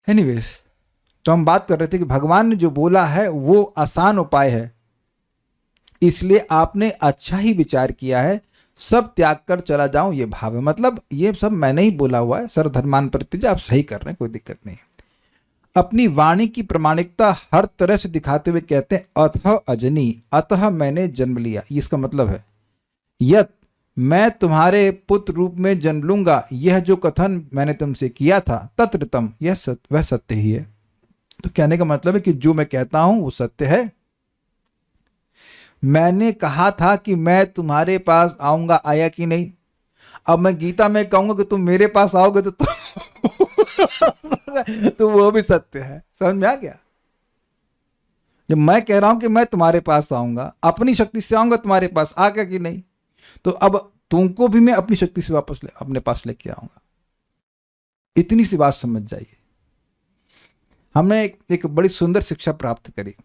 Anyways, तो हम बात कर रहे थे कि भगवान ने जो बोला है वो आसान उपाय है, इसलिए आपने अच्छा ही विचार किया है, सब त्याग कर चला जाऊं ये भाव है। मतलब ये सब मैंने ही बोला हुआ है, सर धर्मान परित्यज्य, आप सही कर रहे हैं, कोई दिक्कत नहीं है। अपनी वाणी की प्रामाणिकता हर तरह से दिखाते हुए कहते हैं अतः अजनी, अतः मैंने जन्म लिया। ये इसका मतलब है यत मैं तुम्हारे पुत्र रूप में जन्म लूंगा, यह जो कथन मैंने तुमसे किया था तत्रतम, यह वह सत्य ही है। तो कहने का मतलब है कि जो मैं कहता हूं वो सत्य है। मैंने कहा था कि मैं तुम्हारे पास आऊंगा, आया कि नहीं? अब मैं गीता में कहूंगा कि तुम मेरे पास आओगे तो वो भी सत्य है। समझ में आ गया? जब मैं कह रहा हूं कि मैं तुम्हारे पास आऊंगा, अपनी शक्ति से आऊंगा तुम्हारे पास, आ गया कि नहीं? तो अब तुमको भी मैं अपनी शक्ति से वापस अपने पास लेके आऊंगा। इतनी सी बात समझ जाइए। हमने एक बड़ी सुंदर शिक्षा प्राप्त करी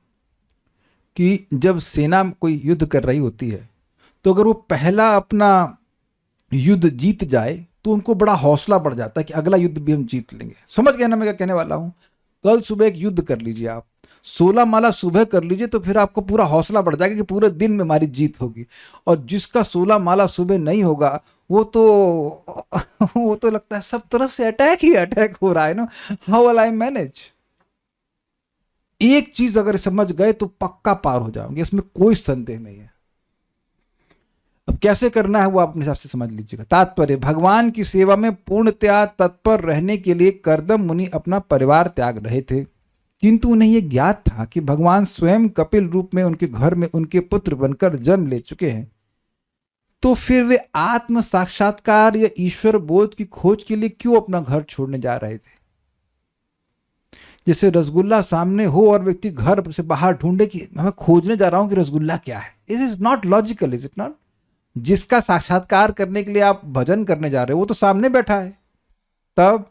कि जब सेना कोई युद्ध कर रही होती है, तो अगर वो पहला अपना युद्ध जीत जाए तो उनको बड़ा हौसला बढ़ जाता है कि अगला युद्ध भी हम जीत लेंगे। समझ गए ना मैं क्या कहने वाला हूं? कल सुबह एक युद्ध कर लीजिए आप, 16 माला सुबह कर लीजिए, तो फिर आपको पूरा हौसला बढ़ जाएगा कि पूरे दिन में हमारी जीत होगी। और जिसका 16 माला सुबह नहीं होगा, वो तो लगता है सब तरफ से अटैक ही अटैक हो रहा है ना, हाउ विल आई मैनेज। एक चीज अगर समझ गए तो पक्का पार हो जाओगे, इसमें कोई संदेह नहीं है। अब कैसे करना है वो आप अपने हिसाब से समझ लीजिएगा। तात्पर्य, भगवान की सेवा में पूर्णतया तत्पर रहने के लिए कर्दम मुनि अपना परिवार त्याग रहे थे, किंतु उन्हें यह ज्ञात था कि भगवान स्वयं कपिल रूप में उनके घर में उनके पुत्र बनकर जन्म ले चुके हैं। तो फिर वे आत्म साक्षात्कार या ईश्वर बोध की खोज के लिए क्यों अपना घर छोड़ने जा रहे थे? जैसे रसगुल्ला सामने हो और व्यक्ति घर से बाहर ढूंढे कि मैं खोजने जा रहा हूं कि रसगुल्ला क्या है। It is not logical, is it not? जिसका साक्षात्कार करने के लिए आप भजन करने जा रहे हो वो तो सामने बैठा है। तब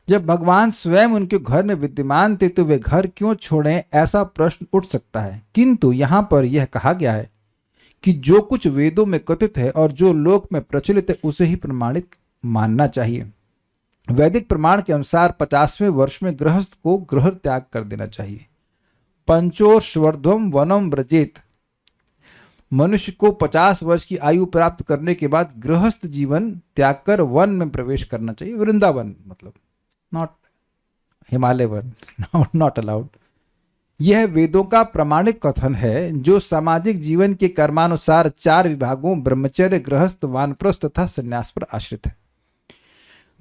जब भगवान स्वयं उनके घर में विद्यमान थे तो वे घर क्यों छोड़ें, ऐसा प्रश्न उठ सकता है। किंतु यहां पर यह कहा गया है कि जो कुछ वेदों में कथित है और जो लोक में प्रचलित है उसे ही प्रमाणित मानना चाहिए। वैदिक प्रमाण के अनुसार 50वें वर्ष में गृहस्थ को गृह त्याग कर देना चाहिए। पंचोर्श्वर्ध्वम वनम व्रजेत, मनुष्य को 50 वर्ष की आयु प्राप्त करने के बाद गृहस्थ जीवन त्याग कर वन में प्रवेश करना चाहिए। वृंदावन मतलब, not Himalaya one, not allowed. यह वेदों का प्रमाणिक कथन है जो सामाजिक जीवन के कर्मानुसार 4 विभागों ब्रह्मचर्य, गृहस्थ, वानप्रस्थ तथा संन्यास पर आश्रित है।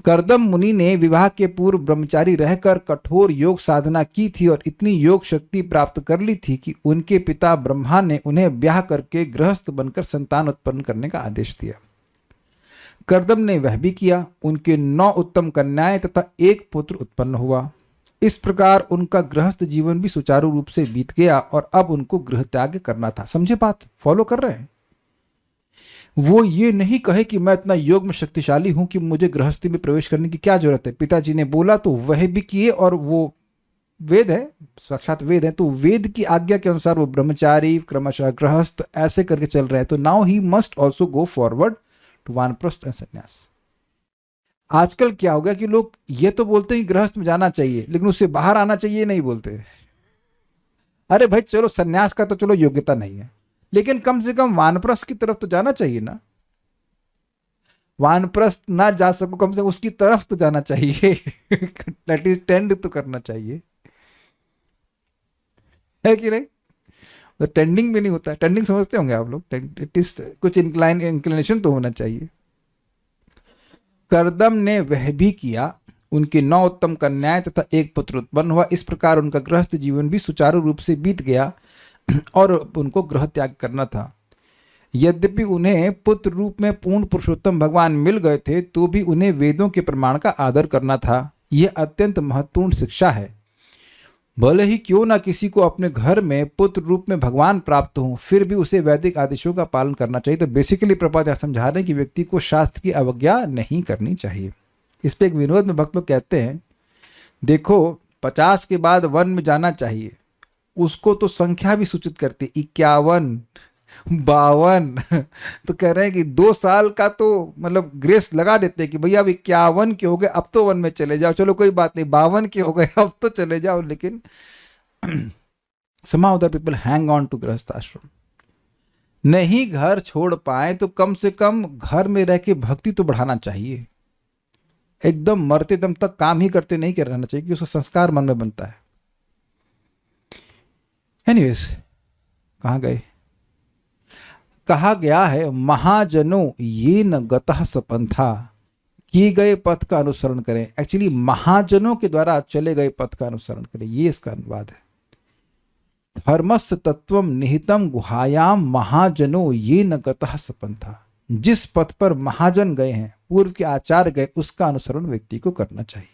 कर्दम मुनि ने विवाह के पूर्व ब्रह्मचारी रहकर कठोर योग साधना की थी और इतनी योग शक्ति प्राप्त कर ली थी कि उनके पिता ब्रह्मा ने उन्हें ब्याह करके गृहस्थ बनकर संतान उत्पन्न करने का आदेश दिया। कर्दम ने वह भी किया। उनके 9 उत्तम कन्याएं तथा 1 पुत्र उत्पन्न हुआ। इस प्रकार उनका गृहस्थ जीवन भी सुचारू रूप से बीत गया और अब उनको गृह त्याग करना था। समझे बात? फॉलो कर रहे हैं? वो ये नहीं कहे कि मैं इतना योग में शक्तिशाली हूं कि मुझे गृहस्थी में प्रवेश करने की क्या जरूरत है। पिताजी ने बोला तो वह भी किए, और वो वेद है, साक्षात वेद है, तो वेद की आज्ञा के अनुसार वो ब्रह्मचारी क्रमशः गृहस्थ ऐसे करके चल रहे हैं। तो now he must also go forward to vanaprastha and sannyasa. आजकल क्या हो गया कि लोग ये तो बोलते हैं कि गृहस्थ में जाना चाहिए, लेकिन उससे बाहर आना चाहिए नहीं बोलते। अरे भाई चलो, सन्यास का तो चलो योग्यता नहीं है, लेकिन कम से कम वानप्रस्थ की तरफ तो जाना चाहिए ना। वानप्रस्थ ना जा सको, कम से कम उसकी तरफ तो जाना चाहिए। एटलीस्ट टेंड तो करना चाहिए, है कि नहीं? तो टेंडिंग भी नहीं होता है। टेंडिंग समझते होंगे आप लोग, एटलीस्ट कुछ इंक्लिनेशन तो होना चाहिए। करदम ने वह भी किया, उनकी 9 उत्तम कन्याएं तथा एक पुत्र उत्पन्न हुआ। इस प्रकार उनका गृहस्थ जीवन भी सुचारू रूप से बीत गया और उनको गृह त्याग करना था। यद्यपि उन्हें पुत्र रूप में पूर्ण पुरुषोत्तम भगवान मिल गए थे, तो भी उन्हें वेदों के प्रमाण का आदर करना था। यह अत्यंत महत्वपूर्ण शिक्षा है। भले ही क्यों ना किसी को अपने घर में पुत्र रूप में भगवान प्राप्त हो, फिर भी उसे वैदिक आदेशों का पालन करना चाहिए। तो बेसिकली प्रपात यह समझा रहे हैं कि व्यक्ति को शास्त्र की अवज्ञा नहीं करनी चाहिए। इस पे एक विनोद में भक्त लोग कहते हैं, देखो 50 के बाद वन में जाना चाहिए, उसको तो संख्या भी सूचित करती, 51, 52। तो कह रहे हैं कि 2 साल का तो मतलब ग्रेस लगा देते हैं कि भैया अब 51 के हो गए, अब तो वन में चले जाओ, चलो कोई बात नहीं, 52 के हो गए अब तो चले जाओ। लेकिन somehow the people hang on to गृहस्थ आश्रम। नहीं घर छोड़ पाए तो कम से कम घर में रह के भक्ति तो बढ़ाना चाहिए। एकदम मरते दम तक काम ही करते नहीं कर रहना चाहिए कि उसका संस्कार मन में बनता है। एनीवेज, कहाँ गए? कहा गया है, महाजनों ये न गतः सपंथा, किए गए पथ का अनुसरण करें। एक्चुअली महाजनों के द्वारा चले गए पथ का अनुसरण करें, ये इसका अनुवाद है। धर्मस्य तत्वम निहितम गुहायाम महाजनों ये न गतः सपंथा। जिस पथ पर महाजन गए हैं, पूर्व के आचार्य गए, उसका अनुसरण व्यक्ति को करना चाहिए।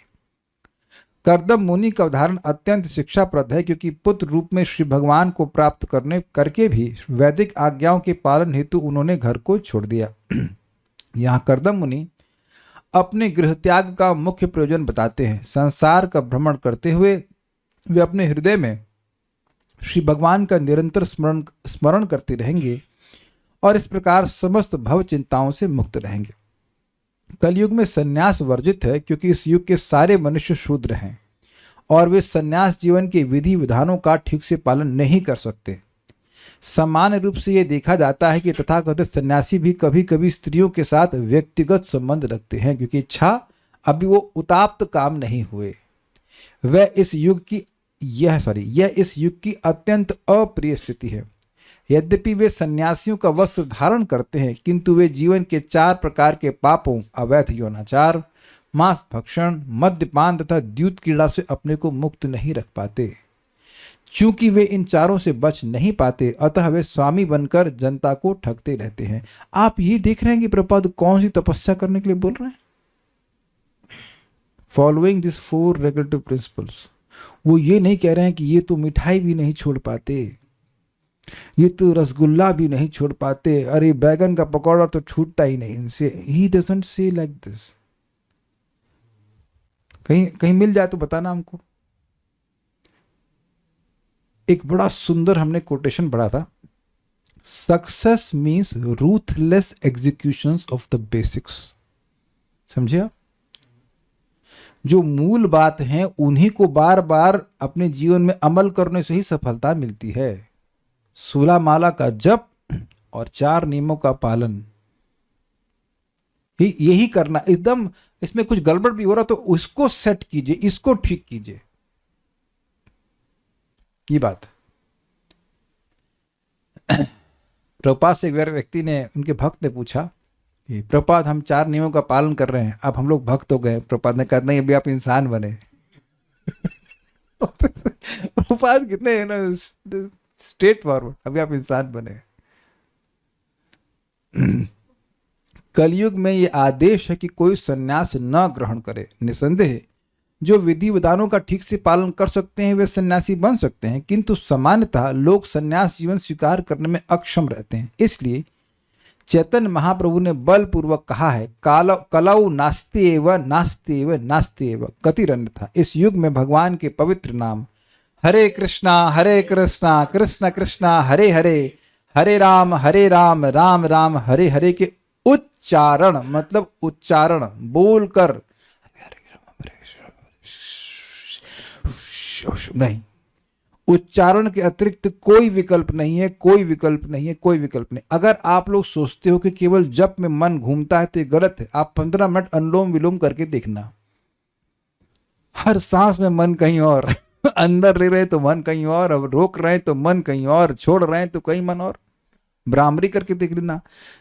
करदम मुनि का उदाहरण अत्यंत शिक्षाप्रद है, क्योंकि पुत्र रूप में श्री भगवान को प्राप्त करके भी वैदिक आज्ञाओं के पालन हेतु उन्होंने घर को छोड़ दिया। यहाँ करदम मुनि अपने गृह त्याग का मुख्य प्रयोजन बताते हैं। संसार का भ्रमण करते हुए वे अपने हृदय में श्री भगवान का निरंतर स्मरण करते रहेंगे और इस प्रकार समस्त भव चिंताओं से मुक्त रहेंगे। कलयुग में सन्यास वर्जित है, क्योंकि इस युग के सारे मनुष्य शूद्र हैं और वे सन्यास जीवन के विधि विधानों का ठीक से पालन नहीं कर सकते। सामान्य रूप से यह देखा जाता है कि तथाकथित सन्यासी भी कभी कभी स्त्रियों के साथ व्यक्तिगत संबंध रखते हैं, क्योंकि इच्छा अभी वो उताप्त काम नहीं हुए। यह इस युग की अत्यंत अप्रिय स्थिति है। यद्यपि वे सन्यासियों का वस्त्र धारण करते हैं, किंतु वे जीवन के 4 प्रकार के पापों, अवैध यौनाचार, मांस भक्षण, मद्यपान तथा द्यूत क्रीड़ा से अपने को मुक्त नहीं रख पाते। चूंकि वे इन चारों से बच नहीं पाते, अतः वे स्वामी बनकर जनता को ठगते रहते हैं। आप ये देख रहे हैं कि प्रभुपाद कौन सी तपस्या करने के लिए बोल रहे हैं? Following this 4 regulative principles. वो ये नहीं कह रहे हैं कि ये तो मिठाई भी नहीं छोड़ पाते, ये तो रसगुल्ला भी नहीं छोड़ पाते, अरे बैगन का पकौड़ा तो छूटता ही नहीं इनसे। He doesn't say like this. कहीं मिल जाए तो बताना हमको। एक बड़ा सुंदर हमने कोटेशन पढ़ा था, success means ruthless executions of the basics. समझे आप? जो मूल बात है उन्हीं को बार बार अपने जीवन में अमल करने से ही सफलता मिलती है। 16 माला का जप और 4 नियमों का पालन, यही करना। एकदम इसमें कुछ गड़बड़ भी हो रहा तो उसको सेट कीजिए, इसको ठीक कीजिए। ये बात प्रभुपाद से एक व्यक्ति ने, उनके भक्त ने पूछा कि प्रभुपाद हम 4 नियमों का पालन कर रहे हैं, अब हम लोग भक्त हो गए। प्रभुपाद ने कहा नहीं, अभी आप इंसान बने। प्रभुपाद कितने ना स्ट्रेट फॉरवर्ड, अभी आप इंसान बने। कलयुग में ये आदेश है कि कोई सन्यास न ग्रहण करे। निसंदेह जो विधि विधानों का ठीक से पालन कर सकते हैं वे सन्यासी बन सकते हैं, किंतु सामान्यतः लोग सन्यास जीवन स्वीकार करने में अक्षम रहते हैं। इसलिए चैतन्य महाप्रभु ने बलपूर्वक कहा है, कलौ नास्त्येव नास्त्येव नास्त्येव गतिरन्यथा। इस युग में भगवान के पवित्र नाम हरे कृष्णा कृष्ण कृष्ण हरे हरे, हरे राम राम राम हरे हरे के उच्च उच्चारण मतलब उच्चारण बोलकर नहीं, उच्चारण के अतिरिक्त कोई विकल्प नहीं है, कोई विकल्प नहीं है, कोई विकल्प नहीं। अगर आप लोग सोचते हो कि केवल जप में मन घूमता है तो ये गलत है। आप 15 मिनट अनुलोम विलोम करके देखना, हर सांस में मन कहीं और अंदर ले रहे तो मन कहीं और, अब रोक रहे तो मन कहीं और, छोड़ रहे तो कहीं मन और। भ्रामरी करके देख लेना।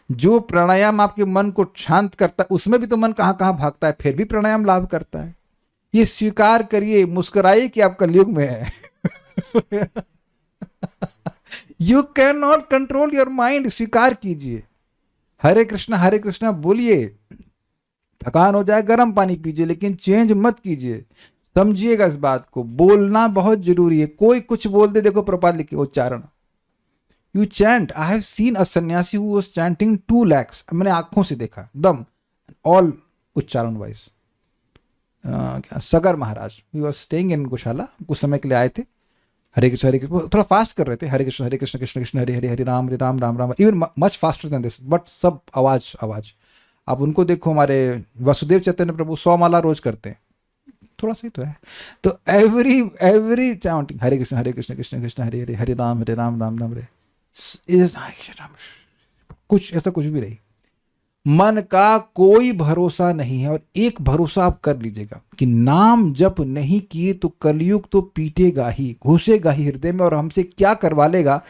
जो प्राणायाम आपके मन को शांत करता है उसमें भी तो मन कहाँ कहाँ भागता है, फिर भी प्राणायाम लाभ करता है। ये स्वीकार करिए, मुस्कुराइए कि आप कलयुग में है। You can not control your mind, स्वीकार कीजिए। हरे कृष्णा बोलिए, थकान हो जाए गर्म पानी पीजिए, लेकिन चेंज मत कीजिए। समझिएगा इस बात को, बोलना बहुत जरूरी है। कोई कुछ बोल दे, देखो प्रपात लिखे उच्चारण, you chant. I have seen a सन्यासी हु वाज चैंटिंग 2 lakhs, मैंने आंखों से देखा दम, ऑल उच्चारण wise. Sagar Maharaj, we was staying in gaushala, कुछ समय के लिए आए थे। हरे कृष्ण थोड़ा फास्ट कर रहे थे, Hare Krishna Krishna Krishna Hare Hare, Hare Ram Ram Ram, even much faster than this, but सब आवाज आवाज। आप उनको देखो, हमारे वासुदेव चैतन्य प्रभु 100 माला रोज करते हैं, थोड़ा सा ही तो है। तो एवरी चाउंटिंग हरे कृष्ण कृष्ण कृष्ण हरे हरे, हरे राम राम राम हरे, कुछ ऐसा कुछ भी नहीं। मन का कोई भरोसा नहीं है। और एक भरोसा आप कर लीजिएगा कि नाम जप नहीं किए तो कलयुग तो पीटेगा ही, घुसेगा ही हृदय में, और हमसे क्या करवा लेगा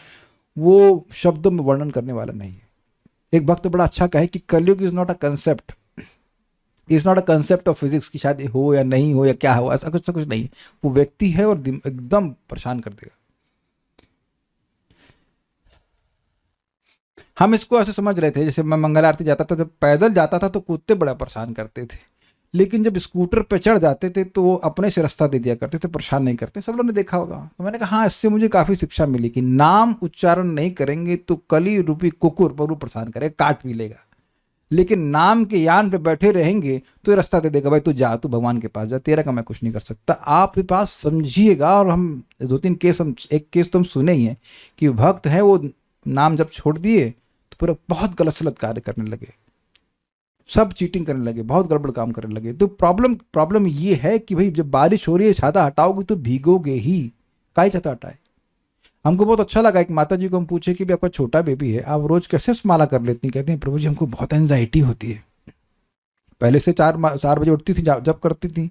वो शब्दों में वर्णन करने वाला नहीं है। एक भक्त बड़ा अच्छा कहे कि कलयुग is not a concept, is not a concept of physics की शायद हो या नहीं हो या क्या हो, ऐसा कुछ नहीं है। वो व्यक्ति है और एकदम परेशान कर देगा। हम इसको ऐसे समझ रहे थे, जैसे मैं मंगल आरती जाता था, जब पैदल जाता था तो कुत्ते बड़ा परेशान करते थे, लेकिन जब स्कूटर पे चढ़ जाते थे तो वो अपने से रास्ता दे दिया करते थे, परेशान नहीं करते। सब लोगों ने देखा होगा। तो मैंने कहा हाँ, इससे मुझे काफ़ी शिक्षा मिली कि नाम उच्चारण नहीं करेंगे तो कली रूपी कुकुर पर परेशान करेगा, काट भी लेगा। लेकिन नाम के यान पे बैठे रहेंगे तो ये रास्ता दे देगा, भाई तू जा, तू भगवान के पास जा, तेरा का मैं कुछ नहीं कर सकता। आप के पास समझिएगा। और हम 2-3 केस, हम एक केस तो हम सुने ही हैं कि भक्त हैं, वो नाम जब छोड़ दिए तो पूरा बहुत गलत सलत कार्य करने लगे, सब चीटिंग करने लगे, बहुत गड़बड़ काम करने लगे। तो प्रॉब्लम ये है कि भाई जब बारिश हो रही है, छाता हटाओगे तो भीगोगे ही, काहे छाता हटाए। हमको बहुत अच्छा लगा, एक माता जी को हम पूछे कि आपका छोटा बेबी है, आप रोज कैसे माला कर लेती हैं? कहते हैं प्रभु जी हमको बहुत एंजाइटी होती है। पहले से 4 बजे उठती थी जब करती थी,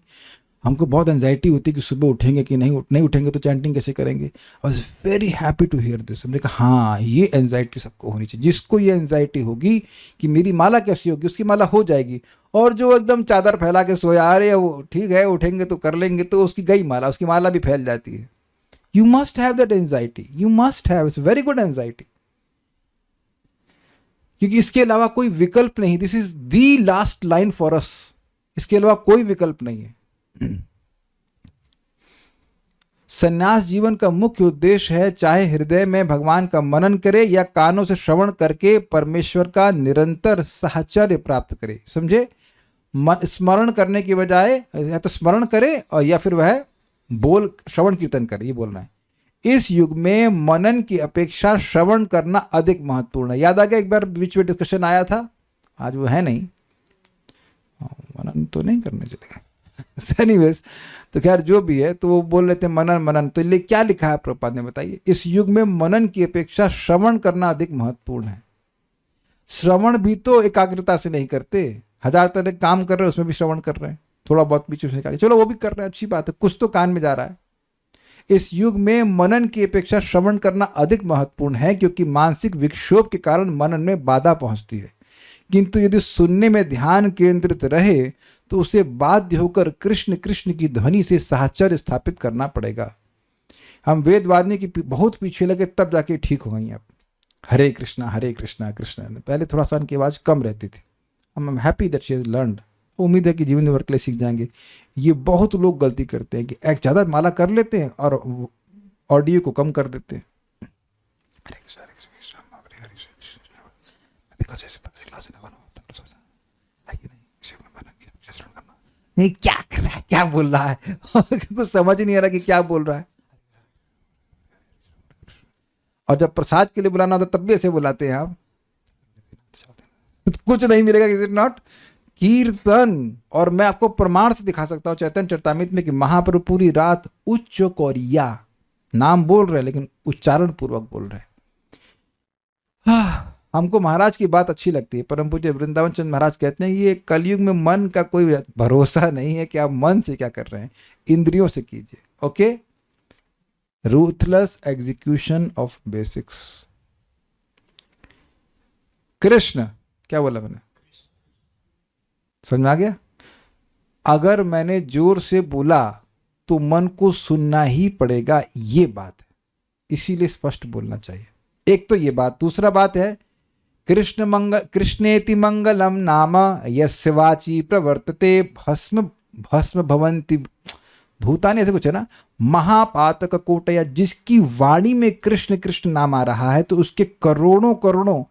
हमको बहुत एंजाइटी होती है कि सुबह उठेंगे कि नहीं उठेंगे तो चैंटिंग कैसे करेंगे। I was very happy to hear this. हमने कहा हाँ, ये एंजाइटी सबको होनी चाहिए। जिसको ये एंजाइटी होगी कि मेरी माला कैसी होगी, उसकी माला हो जाएगी। और जो एकदम चादर फैला के सोया आ रहे हैं, वो ठीक है उठेंगे तो कर लेंगे, तो उसकी गई माला, उसकी माला भी फैल जाती है। You must have that anxiety. You must have. It's a very good anxiety. क्योंकि इसके अलावा कोई विकल्प नहीं। This is the last line for us. इसके अलावा कोई विकल्प नहीं है। संन्यास जीवन का मुख्य उद्देश्य है, चाहे हृदय में भगवान का मनन करे या कानों से श्रवण करके परमेश्वर का निरंतर साहचर्य प्राप्त करे। समझे? स्मरण करने की बजाय या तो स्मरण करे और या फिर वह बोल श्रवण कीर्तन करे, ये बोलना है। इस युग में मनन की अपेक्षा श्रवण करना अधिक महत्वपूर्ण है। याद आ गया, एक बार बीच में डिस्कशन आया था, आज वो है नहीं, मनन तो नहीं करने चलेगा। एनीवेज, तो खैर जो भी है, तो वो बोल रहे थे मनन। तो क्या लिखा है प्रभुपाद ने, बताइए। इस युग में मनन की अपेक्षा श्रवण करना अधिक महत्वपूर्ण है। श्रवण भी तो एकाग्रता से नहीं करते, 1000 तरह काम कर रहे हैं, उसमें भी श्रवण कर रहे हैं, थोड़ा बहुत बीच में चलो वो भी कर रहे हैं, अच्छी बात है, कुछ तो कान में जा रहा है। इस युग में मनन की अपेक्षा श्रवण करना अधिक महत्वपूर्ण है, क्योंकि मानसिक विक्षोभ के कारण मनन में बाधा पहुंचती है। किंतु यदि सुनने में ध्यान केंद्रित रहे तो उसे बाध्य होकर कृष्ण कृष्ण की ध्वनि से साहचर्य स्थापित करना पड़ेगा। हम वेद वादनी की बहुत पीछे लगे, तब जाके ठीक हो गई। अब हरे कृष्णा कृष्ण, पहले थोड़ा सा उनकी आवाज़ कम रहती थी। I am happy that she has learned. उम्मीद है कि जीवन में वर्क के लिए सीख जाएंगे। ये बहुत लोग गलती करते हैं कि एक ज़्यादा माला कर लेते हैं और ऑडियो को कम कर देते हैं। नहीं, क्या कर रहा है, क्या बोल रहा है, कुछ समझ ही नहीं आ रहा कि क्या बोल रहा है। और जब प्रसाद के लिए बुलाना होता तब भी ऐसे बुलाते हैं आप। कुछ नहीं मिलेगा, इज इट नॉट? कीर्तन। और मैं आपको प्रमाण से दिखा सकता हूँ चैतन्य चरितामृत में कि महाप्रभु पूरी रात उच्च कोरिया नाम बोल रहे हैं, लेकिन उच्चारण पूर्वक बोल रहे हैं। हमको महाराज की बात अच्छी लगती है। परम पूज्य वृंदावन चंद्र महाराज कहते हैं ये कलयुग में मन का कोई भरोसा नहीं है कि आप मन से क्या कर रहे हैं, इंद्रियों से कीजिए। Okay, ruthless execution of basics. Krishna, क्या बोला मैंने, समझ में आ गया? अगर मैंने जोर से बोला तो मन को सुनना ही पड़ेगा, ये बात है, इसीलिए स्पष्ट बोलना चाहिए। एक तो ये बात। दूसरा बात है कृष्णेति मंगलम नाम यस्य वाची प्रवर्तते भस्म भस्म भवंति भूतानि, ऐसे कुछ है ना, महापातक कोटया। जिसकी वाणी में कृष्ण कृष्ण नाम आ रहा है तो उसके करोड़ों करोड़ों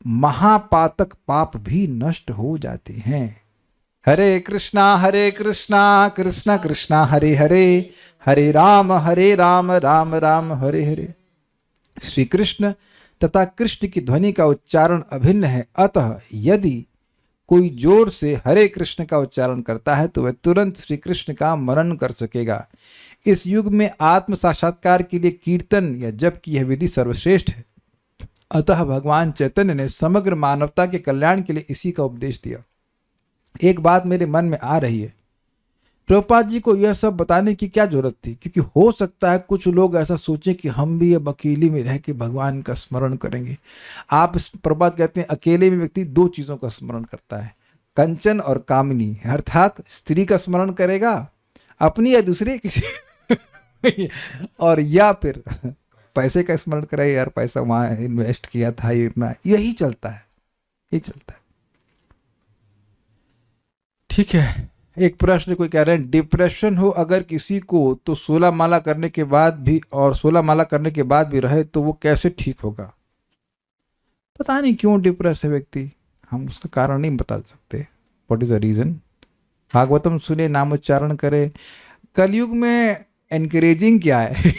महापातक पाप भी नष्ट हो जाते हैं। हरे कृष्णा कृष्णा कृष्णा हरे हरे, हरे राम राम राम हरे हरे। श्री कृष्ण तथा कृष्ण की ध्वनि का उच्चारण अभिन्न है, अतः यदि कोई जोर से हरे कृष्ण का उच्चारण करता है तो वह तुरंत श्री कृष्ण का मनन कर सकेगा। इस युग में आत्म साक्षात्कार के लिए कीर्तन या जप की यह विधि सर्वश्रेष्ठ है। अतः भगवान चैतन्य ने समग्र मानवता के कल्याण के लिए इसी का उपदेश दिया। एक बात मेरे मन में आ रही है, प्रभुपाद जी को यह सब बताने की क्या जरूरत थी? क्योंकि हो सकता है कुछ लोग ऐसा सोचें कि हम भी अब अकेले में रह के भगवान का स्मरण करेंगे। आप प्रभुपाद कहते हैं अकेले में व्यक्ति दो चीज़ों का स्मरण करता है, कंचन और कामिनी, अर्थात स्त्री का स्मरण करेगा, अपनी या दूसरे किसी और या फिर पैसे का स्मरण करेगा, यार पैसा वहाँ इन्वेस्ट किया था, ये इतना, यही चलता है, यही चलता है। ठीक है, एक प्रश्न कोई कह रहे हैं डिप्रेशन हो अगर किसी को तो 16 माला करने के बाद भी, और 16 माला करने के बाद भी रहे तो वो कैसे ठीक होगा? पता नहीं क्यों डिप्रेस है व्यक्ति, हम उसका कारण नहीं बता सकते। What is the reason? Bhagavatam सुने, नामोच्चारण करे। कलयुग में एनकरेजिंग क्या है?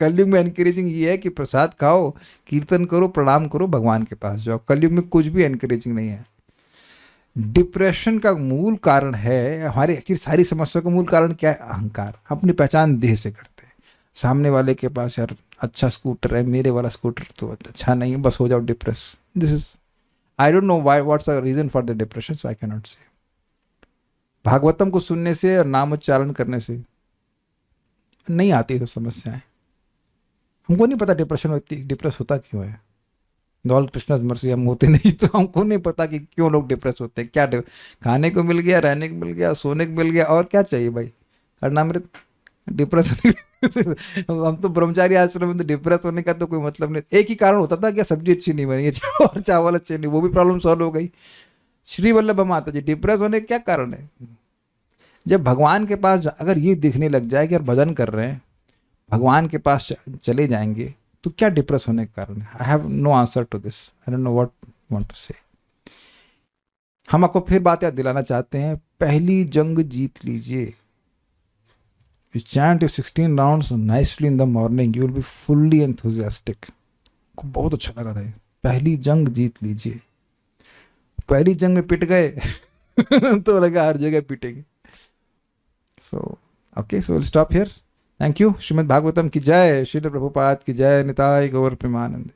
कलयुग में एनकरेजिंग ये है कि प्रसाद खाओ, कीर्तन करो, प्रणाम करो, भगवान के पास जाओ। कलयुग में कुछ भी एनकरेजिंग नहीं है। डिप्रेशन का मूल कारण है, हमारे एक्चुअली सारी समस्या का मूल कारण क्या है? अहंकार। अपनी पहचान देह से करते हैं। सामने वाले के पास यार अच्छा स्कूटर है, मेरे वाला स्कूटर तो अच्छा नहीं है, बस हो जाओ depress. This is, I don't know why, what's the reason for the depression, so I can not say. Bhagavatam को सुनने से और नाम उच्चारण करने से नहीं आती सब समस्याएं। हमको नहीं पता डिप्रेस होता क्यों है। ऑल कृष्णाज मर्सी, हम होते नहीं तो हमको नहीं पता कि क्यों लोग डिप्रेस होते हैं। क्या खाने को मिल गया, रहने को मिल गया, सोने को मिल गया, और क्या चाहिए भाई? कर्णामृत डिप्रेस हम तो ब्रह्मचारी आश्रम में, तो डिप्रेस होने का तो कोई मतलब नहीं। एक ही कारण होता था कि सब्जी अच्छी नहीं बनी है और चावल अच्छे नहीं, वो भी प्रॉब्लम सॉल्व हो गई। श्री वल्लभ माता जी, डिप्रेस होने का क्या कारण है? जब भगवान के पास अगर ये दिखने लग जाए कि यार भजन कर रहे हैं, भगवान के पास चले जाएंगे, तो क्या डिप्रेस होने का कारण है? I have no answer to this, I don't know what want to say. हम आपको फिर बात याद दिलाना चाहते हैं, पहली जंग जीत लीजिए। You chant 16 rounds nicely in the morning, you will be fully enthusiastic. को बहुत अच्छा लगा था। पहली जंग जीत लीजिए। पहली जंग में पिट गए तो लगा हर जगह पिटेंगे। So okay, so will stop here. Thank you. Srimad Bhagavatam की जय, श्रील प्रभुपाद की जय, निताय गौर प्रेमानंद।